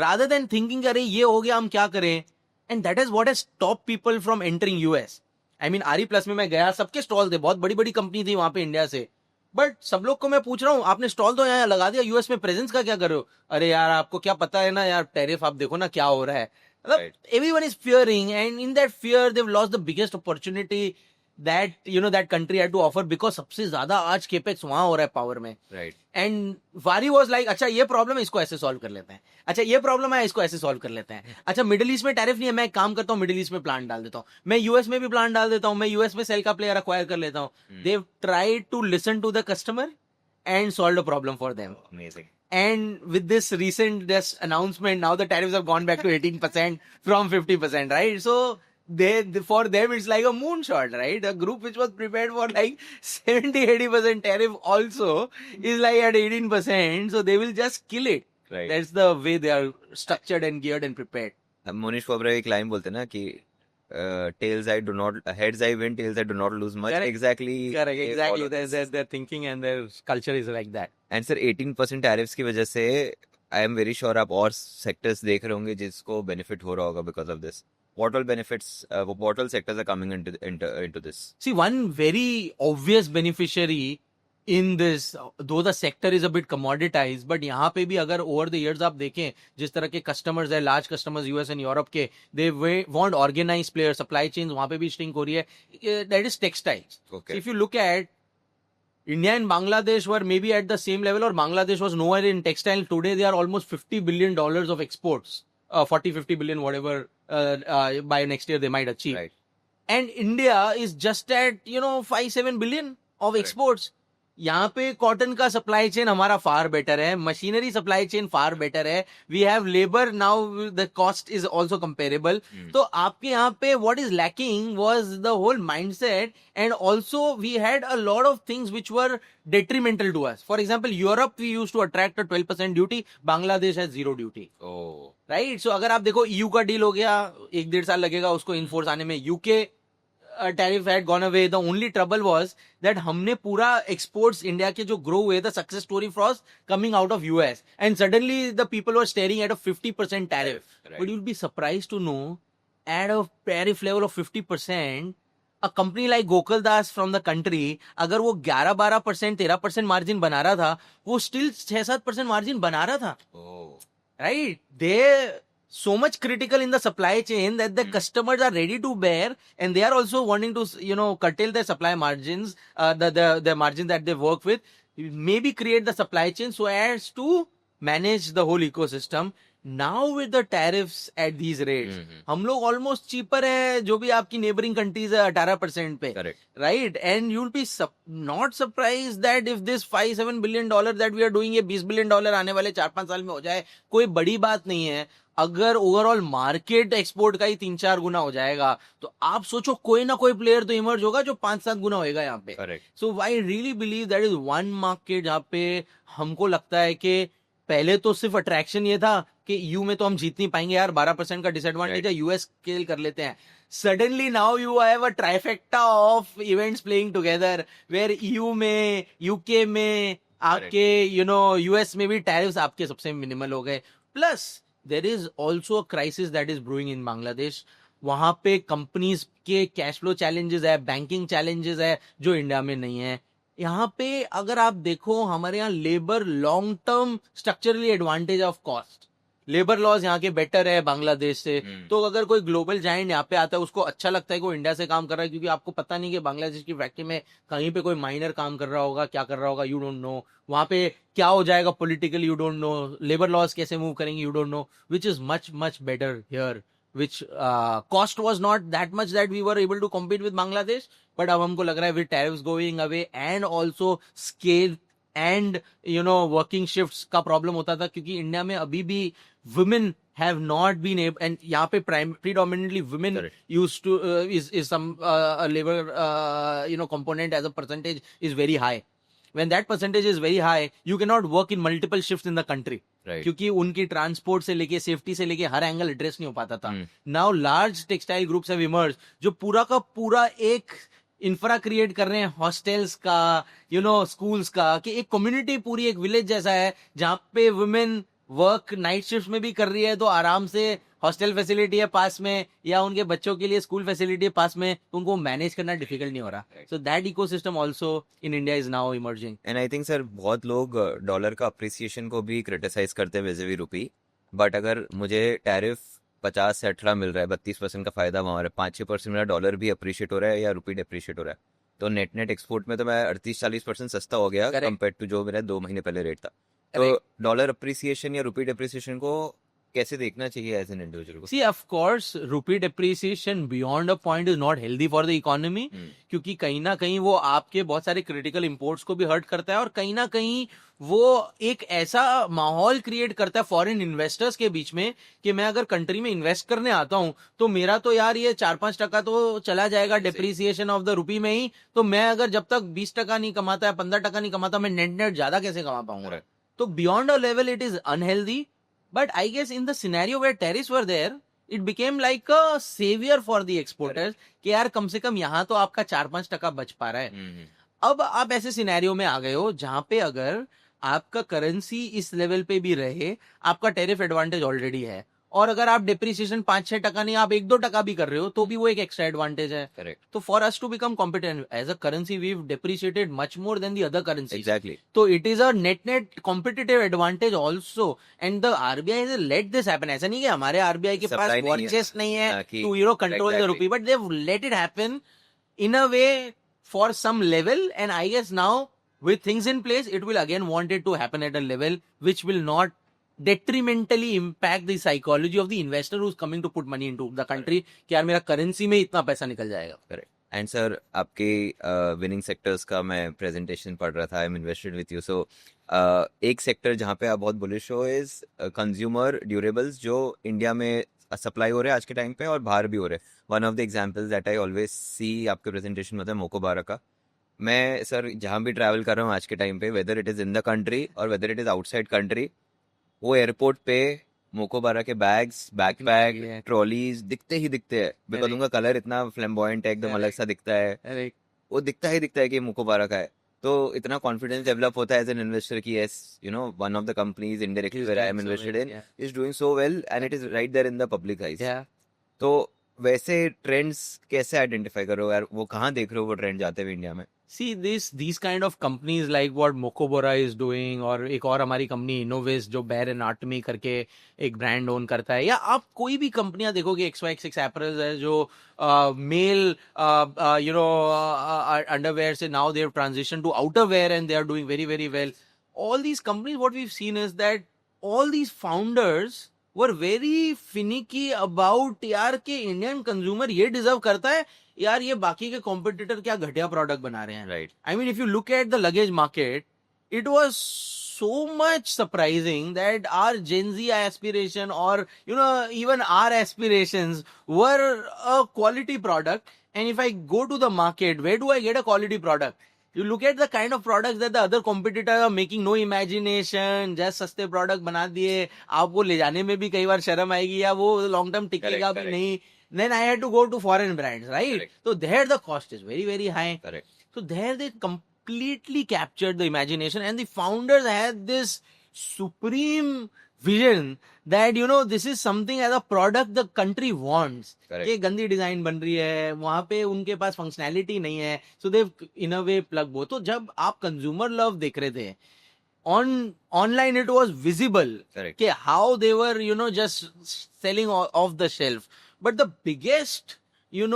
rather than thinking अरे ये हो गया हम क्या करें. And that is what has stopped people from entering US. I mean RE Plus में मैं गया, सबके स्टॉल थे, बहुत बड़ी बड़ी कंपनी थी वहां पे इंडिया से. बट सब लोग को मैं पूछ रहा हूँ, आपने स्टॉल तो यहाँ लगा दिया, यूएस में प्रेजेंस का क्या कर रहे हो? अरे यार आपको क्या पता है ना यार, टैरिफ आप देखो ना क्या हो रहा है. मतलब everyone is fearing, and in that fear they've lost the biggest opportunity that that country had to offer, because सबसे ज्यादा आज केपेक्स वहां हो रहा है पावर में. राइट. एंड वारी वाज लाइक अच्छा ये प्रॉब्लम है, इसको ऐसे सॉल्व कर लेते हैं. अच्छा ये प्रॉब्लम है, इसको ऐसे सॉल्व कर लेते हैं. अच्छा मिडिल ईस्ट में टैरिफ नहीं है, मैं एक काम करता हूँ मिडिल ईस्ट में प्लांट डाल देता हूँ, मैं यूएस में भी प्लांट डाल देता हूँ, मैं यूएस में सेल का प्लेयर अक्वायर कर लेता हूँ. They tried to listen to the customer and solved a problem for them. Amazing. And with this recent announcement, now the tariffs have gone back to 18% from 50%, right? So for them it's like a moonshot, right? A group which was prepared for like 70-80% tariff also is like at 18%, so they will just kill it. Right. That's the way they are structured and geared and prepared. Mohnish Pabrai एक line बोलते हैं ना कि tails I do not, heads I win, tails I do not lose much. Correct. Exactly. Their thinking and their culture is like that. And sir 18% tariffs की वजह से आई am very sure आप और सेक्टर्स देख रहे होंगे जिसको बेनिफिट हो रहा होगा because of this. What all benefits, what all sectors are coming into this? See, one very obvious beneficiary in this, though the sector is a bit commoditized, but यहाँ पे भी अगर over the years आप देखें जिस तरह के customers है, large customers US and Europe के, they want organized players, supply chains वहाँ पे भी shrink हो रही है. That is textiles. Okay. So if you look at India and Bangladesh were maybe at the same level, or Bangladesh was nowhere in textile. Today they are almost $50 billion of exports, 40-50 billion whatever by next year they might achieve. Right. And India is just at 5-7 billion of exports. यहाँ पे cotton का supply chain हमारा far better है, machinery supply chain far better है, we have labour now, the cost is also comparable. तो आपके यहाँ पे what is lacking was the whole mindset, and also we had a lot of things which were detrimental to us. For example, Europe we used to attract a 12% duty, Bangladesh has zero duty. Oh. Right? So अगर आप देखो EU का deal हो गया, 1-1.5 साल लगेगा उसको enforce आने में. UK tariff had gone away. The only trouble was that हमने पूरा exports इंडिया के जो grow हुए, the success story was coming out of US, and suddenly the people were staring at a 50% tariff. Right. But you'll be surprised to know, at a tariff level of 50%, a company like Gokaldas from the country, अगर वो 11-12%, 13% margin बना रहा था, वो still 6-7% margin बना रहा था. Oh. Right? They so much critical in the supply chain that the customers are ready to bear, and they are also wanting to curtail their supply margins, the margin that they work with, maybe create the supply chain so as to manage the whole ecosystem. Now with the tariffs at these rates, हम लोग almost cheaper है जो भी आपकी neighboring countries है 18% पे, Correct. right? And you'll be not surprised that if this $5-7 billion that we are doing, ये $20 billion आने वाले 4-5 साल में हो जाए, कोई बड़ी बात नहीं है. अगर ओवरऑल मार्केट एक्सपोर्ट का ही 3-4 गुना हो जाएगा, तो आप सोचो कोई ना कोई प्लेयर तो इमर्ज होगा जो 5-7 गुना होएगा यहाँ पे. Correct. So I really believe that is one market जहाँ पे हमको लगता है कि पहले तो सिर्फ अट्रैक्शन ये था कि यू में तो हम जीत नहीं पाएंगे यार, 12% का डिसएडवांटेज है, यूएस स्केल कर लेते हैं. Suddenly now you have a trifecta of events playing together, where EU में, यूके में आपके यूएस में भी टैरिफ्स आपके सबसे मिनिमल हो गए. Plus there is also a crisis that is brewing in Bangladesh. वहां पे कंपनीज के कैश फ्लो चैलेंजेस है, बैंकिंग चैलेंजेस है जो इंडिया में नहीं है. यहाँ पे अगर आप देखो हमारे यहाँ labour long term structurally advantage of cost, labour laws यहाँ के बेटर है बांग्लादेश से. तो अगर कोई ग्लोबल जाइंट यहाँ पे आता है, उसको अच्छा लगता है कि वो इंडिया से काम कर रहा है, क्योंकि आपको पता नहीं कि बांग्लादेश की फैक्ट्री में कहीं पे कोई माइनर काम कर रहा होगा, क्या कर रहा होगा, यू डोंट नो. वहां पे क्या हो जाएगा politically, you don't know. Labour laws कैसे मूव करेंगे, you don't know. Which is much much better here, which cost was not that much that we were able to compete with Bangladesh. But अब हमको लग रहा है with tariffs going away and also scale and working shifts का problem होता था, क्योंकि India में अभी भी women have not been able, and यहाँ पे predominantly women Correct. used to is some labor component as a percentage is very high. When that percentage is very high, you cannot work in multiple shifts in the country. Right. क्योंकि उनकी transport से लेके safety से लेके हर angle address नहीं हो पाता था. Now large textile groups have emerge जो पूरा का पूरा एक इंफ्रा क्रिएट कर रहे हैं, हॉस्टल्स का, स्कूल्स का, कि एक कम्युनिटी पूरी एक विलेज जैसा है जहाँ पे वुमेन वर्क नाइट शिफ्ट में भी कर रही है, तो आराम से हॉस्टल फैसिलिटी है पास में, या उनके बच्चों के लिए स्कूल फैसिलिटी है पास में, तो उनको मैनेज करना डिफिकल्ट नहीं हो रहा. So that ecosystem also in India is now emerging. And I think sir बहुत लोग डॉलर का अप्रिसिएशन को भी क्रिटिसाइज करते हैं vis-a-vis रुपी. बट अगर मुझे टैरिफ 50 से 18 मिल रहा है, 32% का फायदा वहाँ 5-6% मेरा डॉलर भी अप्रिशिएट हो रहा है या रुपी डिप्रिशिएट हो रहा है, तो नेट नेट एक्सपोर्ट में तो मैं 38-40% सस्ता हो गया कंपेयर टू जो मेरा 2 महीने पहले रेट था. तो डॉलर अप्रिसिएशन या रुपी डिप्रिसिएशन को कैसे देखना चाहिए एज एन इंडिविजुअल को? See, of course, rupee depreciation beyond a point is not healthy for the economy, क्योंकि कहीं ना कहीं वो आपके बहुत सारे क्रिटिकल इंपोर्ट्स को भी हर्ट करता है, और कहीं ना कहीं वो एक ऐसा माहौल क्रिएट करता है फॉरेन इन्वेस्टर्स के बीच में कि मैं अगर कंट्री में इन्वेस्ट करने आता हूं तो मेरा तो यार ये 4-5% तो चला जाएगा डेप्रिसिएशन ऑफ द रुपी में ही, तो मैं अगर जब तक 20% नहीं कमाता है, 15% नहीं कमाता, मैं नेट नेट ज्यादा कैसे कमा पाऊंगा? तो beyond a level it is unhealthy. But I guess in the scenario where tariffs were there, it became like a savior for the exporters कि यार कम से कम यहाँ तो आपका 4-5% बच पा रहा है. अब आप ऐसे सिनेरियो में आ गए हो जहां पे अगर आपका करेंसी इस लेवल पे भी रहे, आपका टेरिफ एडवांटेज ऑलरेडी है, और अगर आप डिप्रिसिएशन 5-6% नहीं, आप 1-2% भी कर रहे हो, तो भी वो एक एक्स्ट्रा एडवांटेज है. Correct. तो for us to become competent as a currency we depreciated much more than the other currency. Exactly. तो it is a net net competitive advantage also, and the RBI is let this happen. ऐसा नहीं कि हमारे RBI के पास Supply नहीं है. Watches नहीं है कि- to control the Exactly. Rupee, but they let it happen in a way for some level, and I guess now with things in place it will again want it to happen at a level which will not detrimentally impact the psychology of the investor who's coming to put money into the country कि यार मेरा currency में इतना पैसा निकल जाएगा. Correct. And sir आपके winning sectors का मैं प्रेजेंटेशन पढ़ रहा था, I am invested with you. So एक सेक्टर जहाँ पे आप बहुत बुलिश हो इज कंज्यूमर ड्यूरेबल्स, जो इंडिया में सप्लाई हो रहे हैं आज के टाइम पे और बाहर भी हो रहे हैं. One of the examples that I always see आपके प्रेजेंटेशन में होता है मोकोबारा का. मैं सर जहाँ भी ट्रैवल कर रहा हूँ आज के टाइम पे, whether it is in the country और whether it is outside country, वो एयरपोर्ट पे मोकोबारा के बैग्स, बैकपैक, ट्रॉलीज दिखते ही दिखते हैं. बिकॉज उनका कलर इतना फ्लैम्बॉयंट है, एकदम अलग सा दिखता है, वो दिखता ही दिखता है कि मोकोबारा का है. तो इतना कॉन्फिडेंस डेवलप होता है एज एन इन्वेस्टर की yes one of the companies indirectly where I am invested in is doing so well and it is right there in the public eyes. तो वैसे ट्रेंड्स कैसे आइडेंटिफाई करो यार, वो कहाँ देख रहे हो वो ट्रेंड जाते हुए इंडिया में? See these kind of companies like what Mokobora is doing, और एक और हमारी कंपनी Innovis जो Bare Anatomy करके एक ब्रांड ओन करता है, या आप कोई भी कंपनियां देखोगे, XY6 Apparels है जो मेल underwear से now they have transitioned to outerwear and they are doing very very well. All these companies, what we've seen is that all these founders were very finicky about यार के Indian consumer ये deserve करता है, यार ये बाकी के competitor क्या घटिया प्रोडक्ट बना रहे हैं. Right. I mean, if you look at the luggage market, it was so much surprising that our Gen Z aspiration, or even our aspirations were a quality product. And if I go to the market, where do I get a quality product? You look at the kind of products that the other competitors are making, no imagination, just सस्ते product बना दिए, आपको ले जाने में भी कई बार शर्म आएगी या वो लॉन्ग टर्म टिकेगा भी नहीं. Then I had to go to foreign brands, right? Correct. So there the cost is very very high. Correct. So there they completely captured the imagination, and the founders had this supreme vision that this is something as a product the country wants. Correct. ये गंदी design बन रही है, वहां पे उनके पास functionality नहीं है, so they've in a way plug both. तो जब आप कंज्यूमर लव देख रहे थे, online it was visible. Correct. कि how they were just selling off the shelf. But the biggest or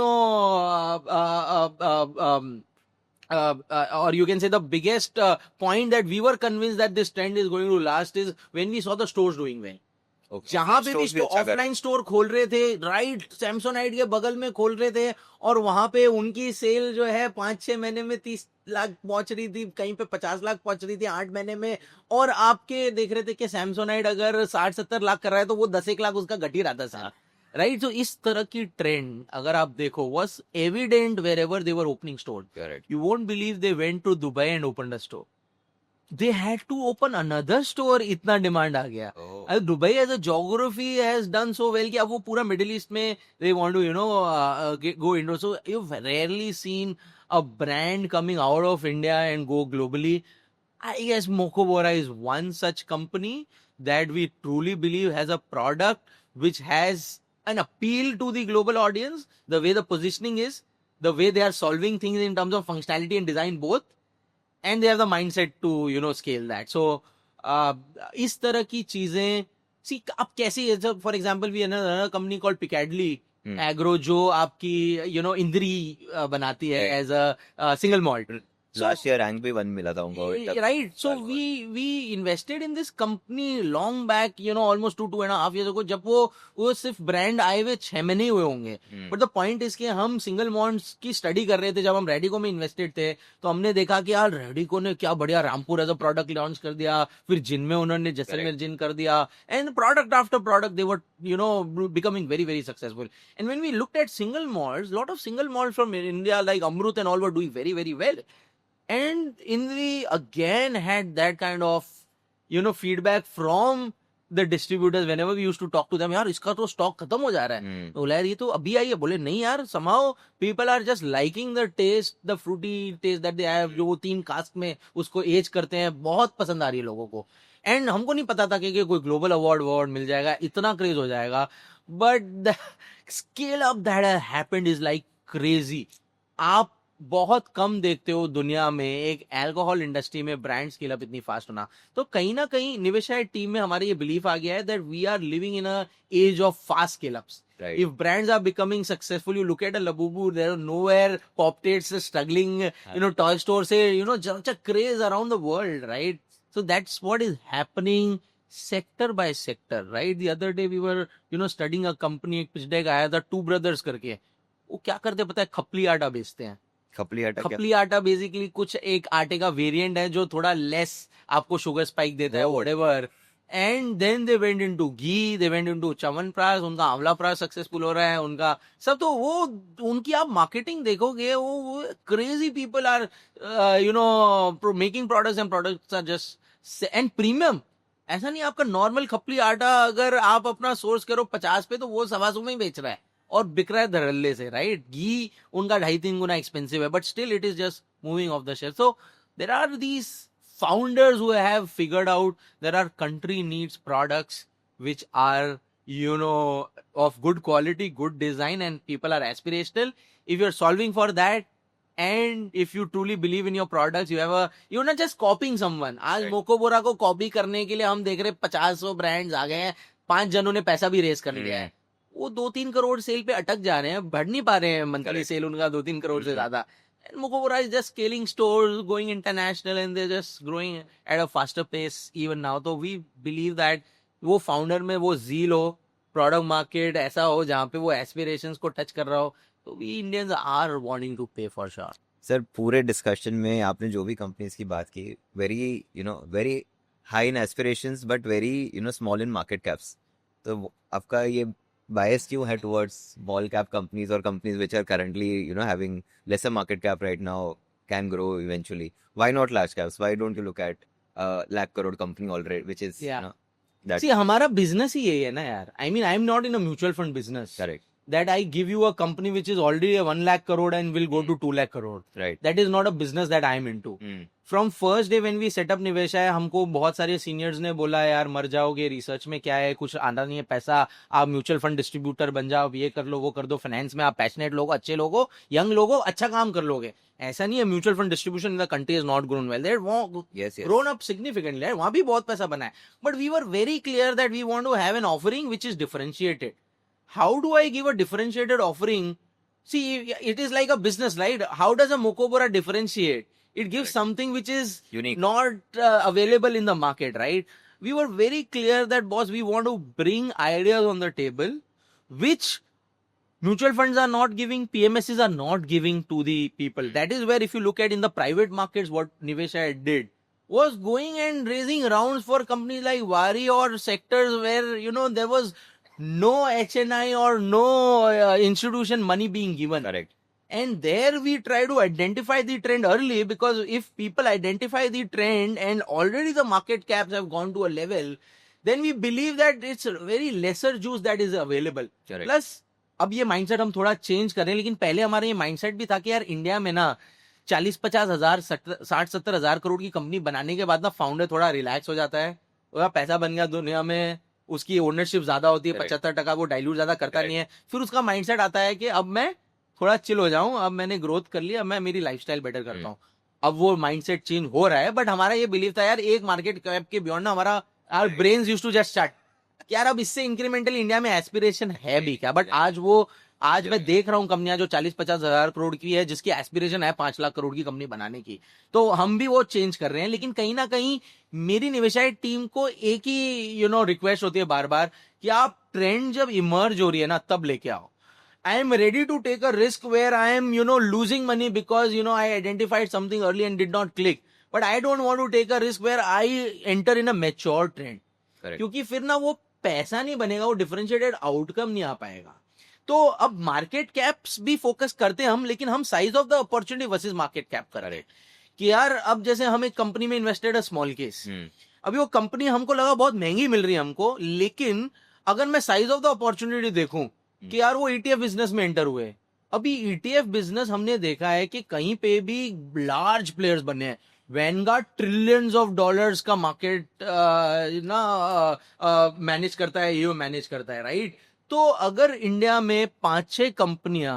you can say the biggest point that we were convinced that this trend is going to last is when we saw the stores doing well. Okay. जहां पे Stores भी अच्छा कर- offline store खोल रहे थे, right, Samsonite के बगल में खोल रहे थे, और वहां पे उनकी सेल जो है 5-6 महीने में 30 लाख पहुंच रही थी, कहीं पे 50 लाख पहुंच रही थी 8 महीने में. और आपके देख रहे थे कि सैमसोनाइट अगर 60-70 लाख कर रहा है तो वो 10 लाख उसका घट ही रहा था साल, राइट. तो इस तरह की ट्रेंड अगर आप देखो was evident wherever they were opening stores. Correct. You won't believe they went to Dubai and opened a store. They had to open another store, इतना डिमांड आ गया. Oh. Dubai as a geography has done so well कि अब वो पूरा middle east में they want to go into. So you've rarely seen a brand coming out of India and go globally. I guess Mokobora is one such company that we truly believe has a product which has an appeal to the global audience, the way the positioning is, the way they are solving things in terms of functionality and design both, and they have the mindset to scale that. So इस तरह की चीजें, see अब कैसी है, for example we another company called Piccadilly Agro जो आपकी इंद्री बनाती है as a single malt. Last year rank भी 1 मिला था उनको. Right. So we invested in this company long back, almost 2.5 years ago, जब वो सिर्फ ब्रांड आए हुए 6 महीने ही हुए होंगे. बट द पॉइंट इज कि हम सिंगल मॉल्ट्स की स्टडी कर रहे थे जब हम रेडिको में इन्वेस्टेड थे, तो हमने देखा कि यार रेडिको ने क्या बढ़िया Rampur as a product launch कर दिया, फिर जिन में उन्होंने जैसलमेर जिन कर दिया, and product after product they were becoming very very successful. And when we looked at single malts, lot of single malts from India like Amrut and all were doing very very well. And Indri again had that kind of feedback from the distributors whenever we used to talk to them. यार इसका तो stock खत्म हो जा रहा है. तो बोला यार ये तो अभी आई है. बोले नहीं यार, somehow people are just liking the taste, the fruity taste that they have, जो वो 3 कास्ट में उसको एज करते हैं, बहुत पसंद आ रही है लोगों को. एंड हमको नहीं पता था कि कोई ग्लोबल अवार्ड मिल जाएगा, इतना क्रेज हो जाएगा. But the scale up that happened is like crazy. आप बहुत कम देखते हो दुनिया में एक अल्कोहल इंडस्ट्री में ब्रांड स्केल अप इतनी फास्ट होना. तो कहीं ना कहीं निवेशा टीम में हमारे ये बिलीफ आ गया है that we are living in a age of fast scale ups. Right. If brands are becoming successful, you look at a Labubu, there are nowhere pop-tates struggling, toy store say, such a craze around the world, right? So that's what is happening sector by sector, right? The other day we were, studying a company, एक पिछले एक आया था Two Brothers करके. वो क्या करते पता है? खपली आटा बेचते हैं. खपली आटा क्या? खपली आटा बेसिकली कुछ एक आटे का वेरिएंट है जो थोड़ा लेस आपको शुगर स्पाइक देता है, whatever. And then they went into ghee, they went into chyawanprash, उनका आंवला प्राश सक्सेसफुल हो रहा है, उनका सब. तो वो उनकी आप मार्केटिंग देखोगे, वो crazy people are making products and products are just and premium. ऐसा नहीं आपका नॉर्मल खपली आटा अगर आप अपना सोर्स करो 50 पे तो वो 125 में ही बेच रहा है और बिक रहा है धड़ल्ले से, राइट. घी उनका 2.5-3 गुना एक्सपेंसिव है, but still it is just moving off the shelf. So there are these founders who have figured out there are country needs products which are of good quality, good design, and people are aspirational. If you're solving for that, and if you truly believe in your products, you're not just copying someone. आज Right. मोकोबोरा को copy करने के लिए हम देख रहे 50 brands आ गए हैं, 5 जनों ने पैसा भी रेस कर लिया है, वो 2-3 करोड़ सेल पे अटक जा रहे हैं, बढ़ नहीं पा रहे हैं मंथली Correct. सेल उनका 2-3 करोड़ से ज्यादा. And Mokobora is just scaling stores, going international, and they're just growing at a faster pace even now. So we believe that वो फाउंडर में वो zeal हो, प्रोडक्ट मार्केट ऐसा हो जहाँ पे वो एस्पिरेशंस को टच कर रहा हो, तो we Indians are wanting to pay for sure. Sir पूरे डिस्कशन में आपने जो भी कंपनीज की बात की, very high in aspirations but very small in market caps. तो आपका ये बायस क्यों है टुवर्ड्स स्मॉल कैप कंपनीज और companies which are currently having lesser market cap right now can grow eventually? Why not large caps? Why don't you look at lakh crore company already which is Yeah. that See, हमारा business ही यही है ना यार. I mean, I'm not in a mutual fund business. correct, That I give you a company which is already a 1 lakh crore and will go to 2 lakh crore. right. That is not a business that I'm into. From first day when we set up Niveshaay, हमको बहुत सारे seniors ने बोला यार मर जाओगे, research में क्या है, कुछ आना नहीं है पैसा, आप म्यूचुअल फंड डिस्ट्रीब्यूटर बन जाओ, ये कर लो वो कर दो, फाइनेंस में आप पैशनेट लोग, अच्छे लोग हो, यंग लोग हो, अच्छा काम कर लोगे. ऐसा नहीं है mutual fund distribution in the country is not grown well, there Yes, yes. Grown up significantly, वहां भी बहुत पैसा बना है. But we were very clear that we want to have an offering which is differentiated. How do I give a differentiated offering? See, it is like a business, right? How does a Mokobora differentiate? It gives something which is Unique. not available in the market, right? We were very clear that, boss, we want to bring ideas on the table, which mutual funds are not giving, PMSs are not giving to the people. That is where, if you look at in the private markets, what Nivesha did was going and raising rounds for companies like Wari or sectors where, there was no HNI or no institution money being given. Correct. And there we try to identify the trend early, because if people identify the trend and already the market caps have gone to a level, then we believe that it's very lesser juice that is available. Correct. Plus, अब ये mindset हम थोड़ा change कर रहे हैं, लेकिन पहले हमारा ये माइंडसेट भी था कि यार इंडिया में ना 40-50 हजार 60-70 हजार करोड़ की कंपनी बनाने के बाद ना फाउंडर थोड़ा रिलैक्स हो जाता है, थोड़ा पैसा बन गया दुनिया में, उसकी ओनरशिप ज्यादा होती है, Correct. 75%, वो डाइल्यूट ज्यादा करता Correct. नहीं है. फिर उसका माइंडसेट आता है कि अब मैं थोड़ा चिल हो जाऊं, अब मैंने ग्रोथ कर लिया, अब मैं मेरी लाइफस्टाइल बेटर करता हूं. अब वो माइंडसेट चेंज हो रहा है. बट हमारा ये बिलीव था यार, एक मार्केट कैप के बियॉन्ड ना हमारा our brains used to just start यार, अब इससे इंक्रीमेंटली इंडिया में एस्पिरेशन है भी क्या. बट आज मैं देख रहा हूँ कंपनियां जो 40-50 हजार करोड़ की है, जिसकी एस्पिरेशन है 5 लाख करोड़ की कंपनी बनाने की. तो हम भी वो चेंज कर रहे हैं. लेकिन कहीं ना कहीं मेरी निवेशाई टीम को एक ही रिक्वेस्ट होती है बार बार कि आप ट्रेंड जब इमर्ज हो रही है ना, तब लेके आओ. I am ready to take a risk where I am, losing money because, I identified something early and did not click. But I don't want to take a risk where I enter in a mature trend. Correct. क्योंकि फिर ना वो पैसा नहीं बनेगा, वो differentiated outcome नहीं आ पाएगा. तो अब मार्केट कैप्स भी फोकस करते हैं हम, लेकिन हम size of the opportunity versus market cap कर रहे हैं. कि यार अब जैसे हम एक कंपनी में इन्वेस्टेड है, स्मॉल केस, अभी वो कंपनी हमको लगा बहुत महंगी मिल रही है हमको, लेकिन अगर मैं साइज ऑफ द अपॉर्चुनिटी देखूं कि यार वो ईटीएफ बिजनेस में एंटर हुए. अभी ईटीएफ बिजनेस हमने देखा है कि कहीं पे भी लार्ज प्लेयर्स बने हैं. वैनगार्ड ट्रिलियंस ऑफ डॉलर्स का मार्केट मैनेज करता है, ये मैनेज करता है, राइट. तो अगर इंडिया में 5-6 कंपनियां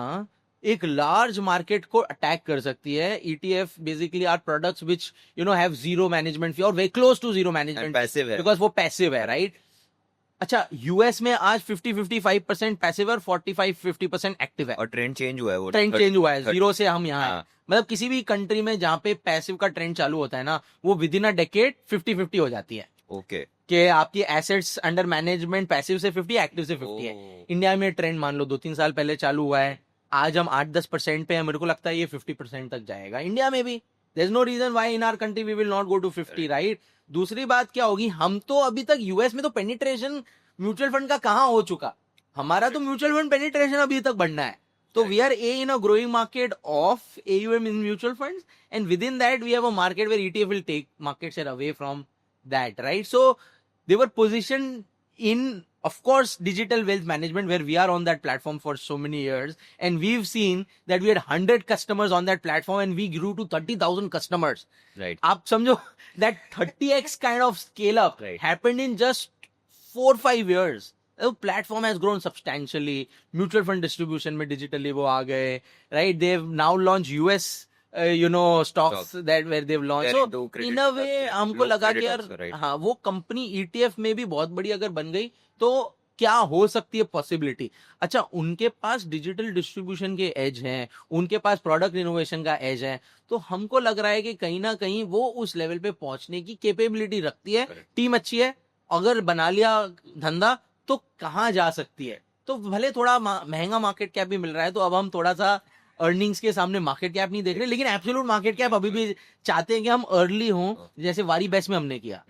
एक लार्ज मार्केट को अटैक कर सकती है, ETF basically are products which have zero management fee और very close to zero management, passive है बिकॉज वो पैसिव है, राइट. अच्छा, यूएस में आज 50-55% पैसिव और 45-50% एक्टिव है. और ट्रेंड चेंज हुआ है, वो ट्रेंड चेंज हुआ है, जीरो से हम यहाँ हैं. हाँ. मतलब किसी भी कंट्री में जहाँ पे पैसिव का ट्रेंड चालू होता है ना, वो विद इन अ डेकेड 50-50 हो जाती है. ओके. कि आपकी एसेट्स अंडर मैनेजमेंट पैसिव से 50, एक्टिव से 50 है. इंडिया में ट्रेंड मान लो 2-3 साल पहले चालू हुआ है, आज हम 8-10% पे है, मेरे को लगता है ये 50% तक जाएगा. इंडिया में भी there is no reason why in our country we will not go to 50, right. दूसरी बात क्या होगी, हम तो अभी तक यूएस में तो पेनिट्रेशन म्यूचुअल फंड का कहाँ हो चुका, हमारा तो म्यूचुअल फंड पेनिट्रेशन अभी तक बढ़ना है. तो we are in a growing market of AUM in mutual funds, and with in that we have a market where ETF will take market share away from that, right. So they were positioned in, of course, digital wealth management, where we are on that platform for so many years, and we've seen that we had 100 customers on that platform and we grew to 30,000 customers. Right. आप समझो that 30x kind of scale up Right. happened in just 4-5 years. The platform has grown substantially. Mutual fund distribution में digitally वो आ गए, right? They've now launched US stocks that where they've launched. They're So into credit in a way also, हमको low लगा credit कि यार also, right? हाँ वो company ETF में भी बहुत बड़ी अगर बन गई तो क्या हो सकती है पॉसिबिलिटी. अच्छा, उनके पास डिजिटल डिस्ट्रीब्यूशन के एज हैं, उनके पास प्रोडक्ट इनोवेशन का एज है, तो हमको लग रहा है कि कहीं ना कहीं वो उस लेवल पे पहुंचने की कैपेबिलिटी रखती है. Correct. टीम अच्छी है, अगर बना लिया धंधा तो कहाँ जा सकती है. तो भले थोड़ा महंगा मार्केट कैप भी मिल रहा है, तो अब हम थोड़ा सा अर्निंग्स के सामने मार्केट कैप नहीं देख रहे, लेकिन एब्सोल्यूट मार्केट कैप अभी भी चाहते हैं कि हम अर्ली हों, जैसे वारी बेस में हमने किया.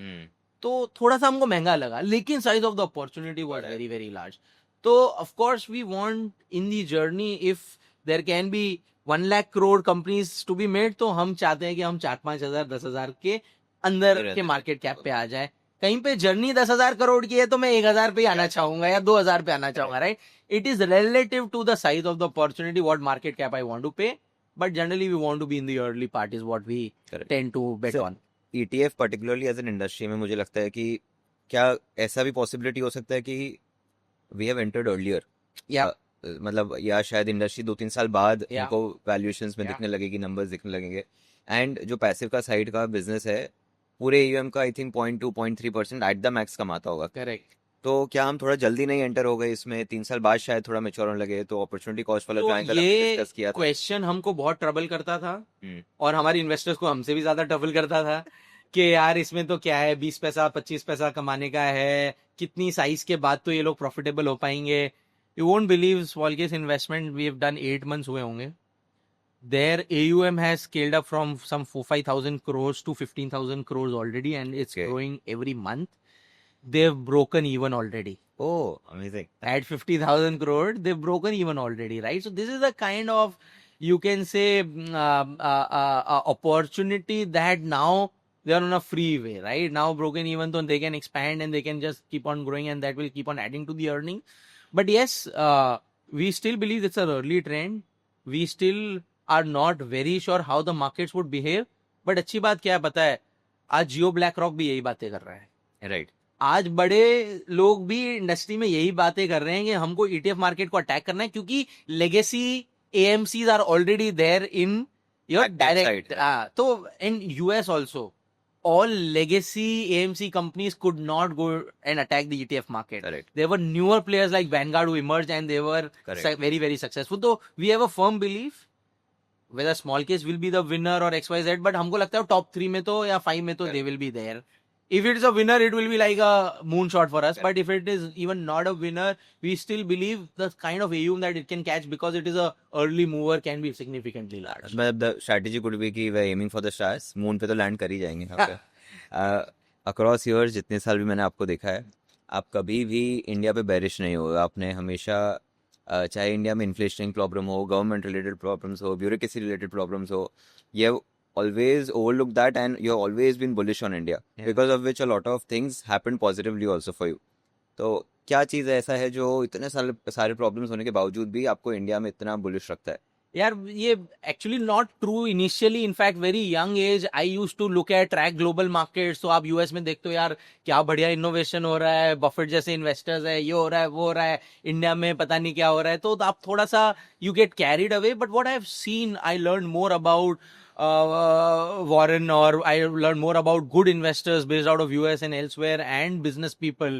तो थोड़ा सा हमको महंगा लगा, लेकिन size of the opportunity was very very large. तो of course we want in the journey if there can be 1 lakh crore companies to be made, तो हम चाहते हैं कि हम 4-5 हजार 10,000 के अंदर के मार्केट कैप पे आ जाए. कहीं पे जर्नी 10,000 करोड़ की है तो मैं 1,000 पे आना चाहूंगा या 2,000 पे आना चाहूंगा, right. It is relative to the size of the opportunity what market cap I want to pay, but generally we want to be in the early part is what we tend to bet on. ETF particularly as an industry में मुझे लगता है कि क्या ऐसा भी possibility हो सकता है कि वी हैव एंटर्ड अर्लियर, या मतलब या शायद इंडस्ट्री 2-3 साल बाद Yeah. हमको वैल्यूएशंस में Yeah. दिखने लगेगी, नंबर्स दिखने लगेंगे. एंड जो पैसिव का साइड का बिजनेस है पूरे AUM का I think 0.2-0.3% at the max कमाता होगा. करेक्ट. तो क्या हम थोड़ा जल्दी नहीं एंटर हो गए इसमें, 3 साल बाद शायद थोड़ा मैच्योर होने लगे, तो अपॉर्चुनिटी कॉस्ट वाला तो जो एंगल हमने ये डिस्कस किया था. क्वेश्चन हमको बहुत ट्रबल करता था, हम्म, और हमारे इन्वेस्टर्स को हमसे भी ज्यादा ट्रबल करता था कि यार इसमें तो क्या है, 20 पैसा 25 पैसा कमाने का है, कितनी साइज के बाद तो ये लोग प्रॉफिटेबल हो पाएंगे. You won't believe small case investment we have done 8 months हुए होंगे. Their AUM has scaled up from some 4,000-5,000 crores to 15,000 crores already, and it's Okay. growing every month. They've broken even already. Oh, amazing. At 50,000 crore, they've broken even already, right? So this is the kind of, you can say, opportunity that now they are on a freeway, right? Now broken even, so they can expand and they can just keep on growing, and that will keep on adding to the earning. But yes, we still believe it's an early trend. We still are not very sure how the markets would behave. But अच्छी बात क्या है पता है, आज जियो black rock भी यही बातें कर रहा है. Right. आज बड़े लोग भी इंडस्ट्री में यही बातें कर रहे हैं कि हमको ETF मार्केट को अटैक करना है, क्योंकि legacy AMCs are already there in your Active direct. side. तो in US also all legacy AMC companies could not go and attack the ETF market. Correct. There were newer players like Vanguard who emerged, and they were Correct. very very successful. So we have a firm belief whether small case will be the winner or XYZ, but हमको लगता है top 3 में तो या 5 में तो they will be there. If it is a winner, it will be like a moonshot for us. But if it is even not a winner, we still believe the kind of AUM that it can catch, because it is a early mover, can be significantly large. मतलब the strategy could be कि we're aiming for the stars, moon पे तो land कर ही जाएंगे यहाँ पे. Across years जितने साल भी मैंने आपको देखा है, आप कभी भी इंडिया पे बेरिश नहीं हो. आपने हमेशा चाहे इंडिया में इन्फ्लेशन प्रॉब्लम हो, गवर्नमेंट रिलेटेड प्रॉब्लम्स हो, ब्यूरोक्रेसी रिलेटेड प्रॉब्लम्स हो, ये always overlooked that, and you've always been bullish on India, Yeah. because of which a lot of things happened positively also for you. तो क्या चीज़ ऐसा है जो इतने सारे प्रॉब्लम्स होने के बावजूद भी आपको इंडिया में इतना बुलिश रखता है? यार ये actually not true initially. In fact very young age I use to look at track global markets. तो आप यूएस में देखते हो यार क्या बढ़िया इनोवेशन हो रहा है, बफेट जैसे इन्वेस्टर्स है, ये हो रहा है वो हो रहा है, इंडिया में पता नहीं क्या हो रहा है. तो आप थोड़ा सा you get carried away. But what I have seen, I learn more about Warren, or I learned more about good investors based out of US and elsewhere, and business people.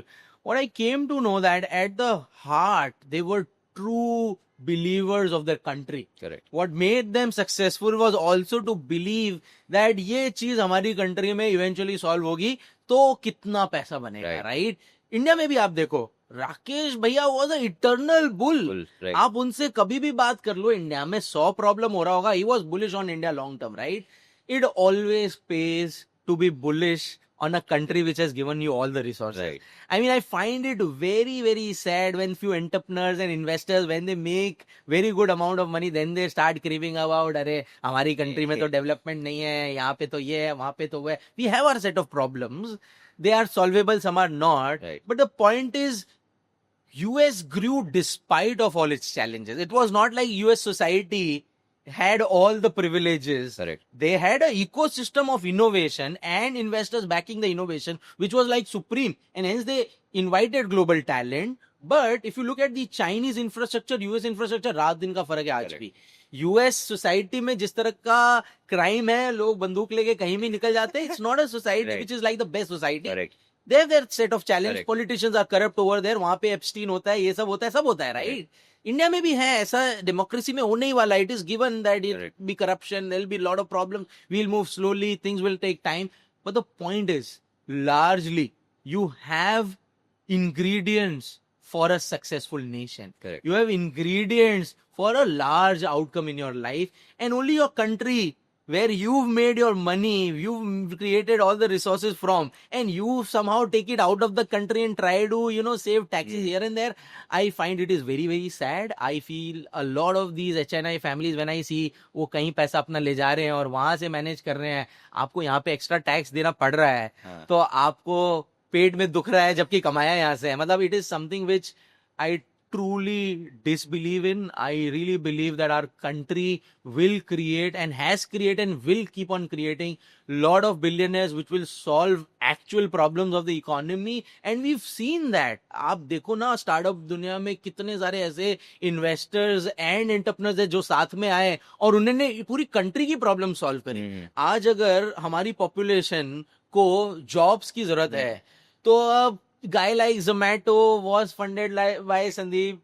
What I came to know that at the heart, they were true believers of their country. Correct. What made them successful was also to believe that ये चीज हमारी country में eventually solve होगी तो कितना पैसा बनेगा, right? India में भी आप देखो, राकेश भैया was a eternal bull. Right. आप उनसे कभी भी बात कर लो, इंडिया में 100 प्रॉब्लम हो रहा होगा, he was bullish on India long term, right? It always pays to be bullish on a country which has given you all the resources. Right. I mean, I find it very, very sad when few entrepreneurs and investors, when they make very good amount of money, then they start craving about, अरे हमारी country में तो development नहीं है, यहाँ पे तो ये है, वहाँ पे तो वो है. We have our set of problems. They are solvable, some are not. Right. But the point is, US grew despite of all its challenges. It was not like US society had all the privileges. Correct. They had an ecosystem of innovation and investors backing the innovation, which was like supreme. And hence they invited global talent. But if you look at the Chinese infrastructure, US infrastructure, रात दिन का फर्क है आज भी. US society में जिस तरह का क्राइम है, लोग बंदूक लेके कहीं भी निकल जाते हैं, it's not a society Right. Which is like the best society. Correct. They have their set of challenge. Correct. Politicians are corrupt over there. वहां पे एप्स्टीन होता है, ये सब होता है, सब होता है, राइट? इंडिया में भी है ऐसा, डेमोक्रेसी में होने ही वाला. It is given that it Correct. Be corruption, there will be lot of problem, we will move slowly, things will take time. But the point is largely you have ingredients for a successful nation. Correct. You have ingredients for a large outcome in your life, and only your country where you've made your money, you've created all the resources from, and you somehow take it out of the country and try to, save taxes here and there. I find it is very, very sad. I feel a lot of these HNI families, when I see वो कहीं पैसा अपना ले जा रहे हैं और वहां से मैनेज कर रहे हैं, आपको यहाँ पे एक्स्ट्रा टैक्स देना पड़ रहा है, हाँ. तो आपको पेट में दुख रहा है जबकि कमाया यहाँ से है. मतलब it is something which I truly disbelieve in. I really believe that our country will create and has created and will keep on creating lot of billionaires which will solve actual problems of the economy, and we've seen that. आप देखो ना, startup दुनिया में कितने सारे ऐसे investors and entrepreneurs है जो साथ में आए और उन्होंने पूरी कंट्री की प्रॉब्लम सॉल्व करी. आज अगर हमारी पॉपुलेशन को जॉब्स की जरूरत है, तो अब guy like Zomato was funded by Sandeep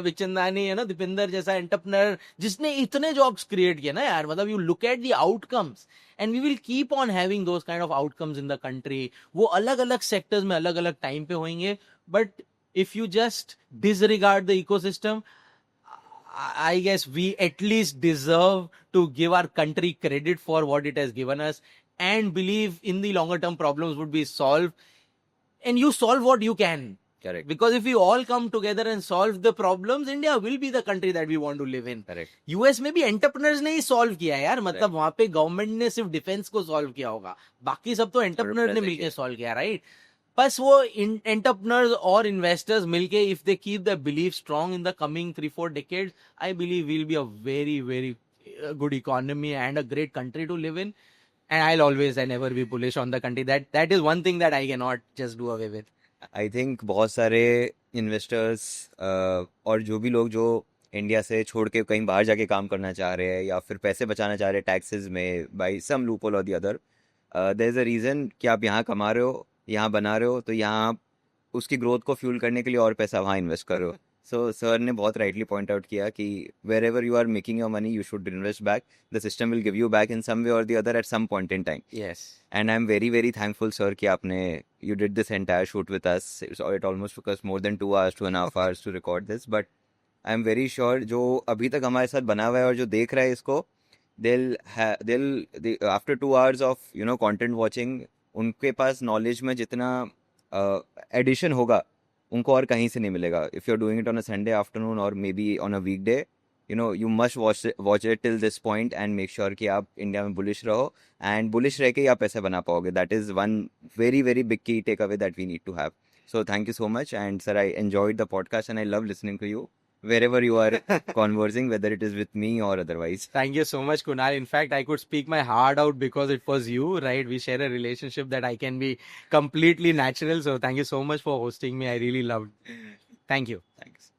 Bichchandani, Dipinder जैसा एंटरप्रेन्योर जिसने इतने जॉब्स क्रिएट किए ना यार. मतलब you look at the outcomes, and we will keep on having those kind of outcomes in the country. वो अलग अलग सेक्टर्स में अलग अलग टाइम पे होंगे, but if you just disregard the ecosystem, I guess we at least deserve to give our country credit for what it has given us, and believe in the longer term problems would be solved. And you solve what you can. Correct. Because if we all come together and solve the problems, India will be the country that we want to live in. Correct. US में भी entrepreneurs ने ही solve किया है यार. मतलब वहां पे government ने सिर्फ डिफेंस को सॉल्व किया होगा, बाकी सब तो एंटरप्रेन्योर्स ने मिलकर सॉल्व किया, राइट? बस वो एंटरप्रेन्योर्स और इन्वेस्टर्स मिलके, if they keep the belief strong in the coming 3-4 decades, I believe we'll be a very, very good economy and a great country to live in. And I'll always and never be bullish on the country. That is one thing that I cannot just do away with. I think बहुत सारे investors और जो भी लोग जो India से छोड़ के कहीं बाहर जाके काम करना चाह रहे हैं या फिर पैसे बचाना चाह रहे हैं टैक्सेस में बाय सम लूपहोल और the other, there is a reason कि आप यहाँ कमा रहे हो, यहाँ बना रहे हो, तो यहाँ आप उसकी ग्रोथ को फ्यूल करने के लिए और पैसा वहाँ इन्वेस्ट करो. सो सर ने बहुत राइटली पॉइंट आउट किया कि wherever you are making your money, you should invest back. The system will give you back in some way और the other at some point in time. Yes. And I'm very, very thankful, sir, कि आपने you did this entire shoot with us. It almost took us more than 2 hours, 2.5 hours to record this. But I'm very sure जो अभी तक हमारे साथ बना हुआ है और जो देख रहा है इसको, after 2 hours of content watching, उनके पास knowledge में जितना addition होगा उनको और कहीं से नहीं मिलेगा. If you're doing it on a Sunday afternoon or maybe on a weekday, you must watch it till this point and make sure कि आप इंडिया में bullish रहो, and bullish रह के ही आप पैसे बना पाओगे. That is one very, very big key takeaway that we need to have. So thank you so much, and sir, I enjoyed the podcast and I love listening to you wherever you are conversing, whether it is with me or otherwise. Thank you so much, Kunal. In fact, I could speak my heart out because it was you, right? We share a relationship that I can be completely natural. So thank you so much for hosting me. I really loved. Thank you. Thanks.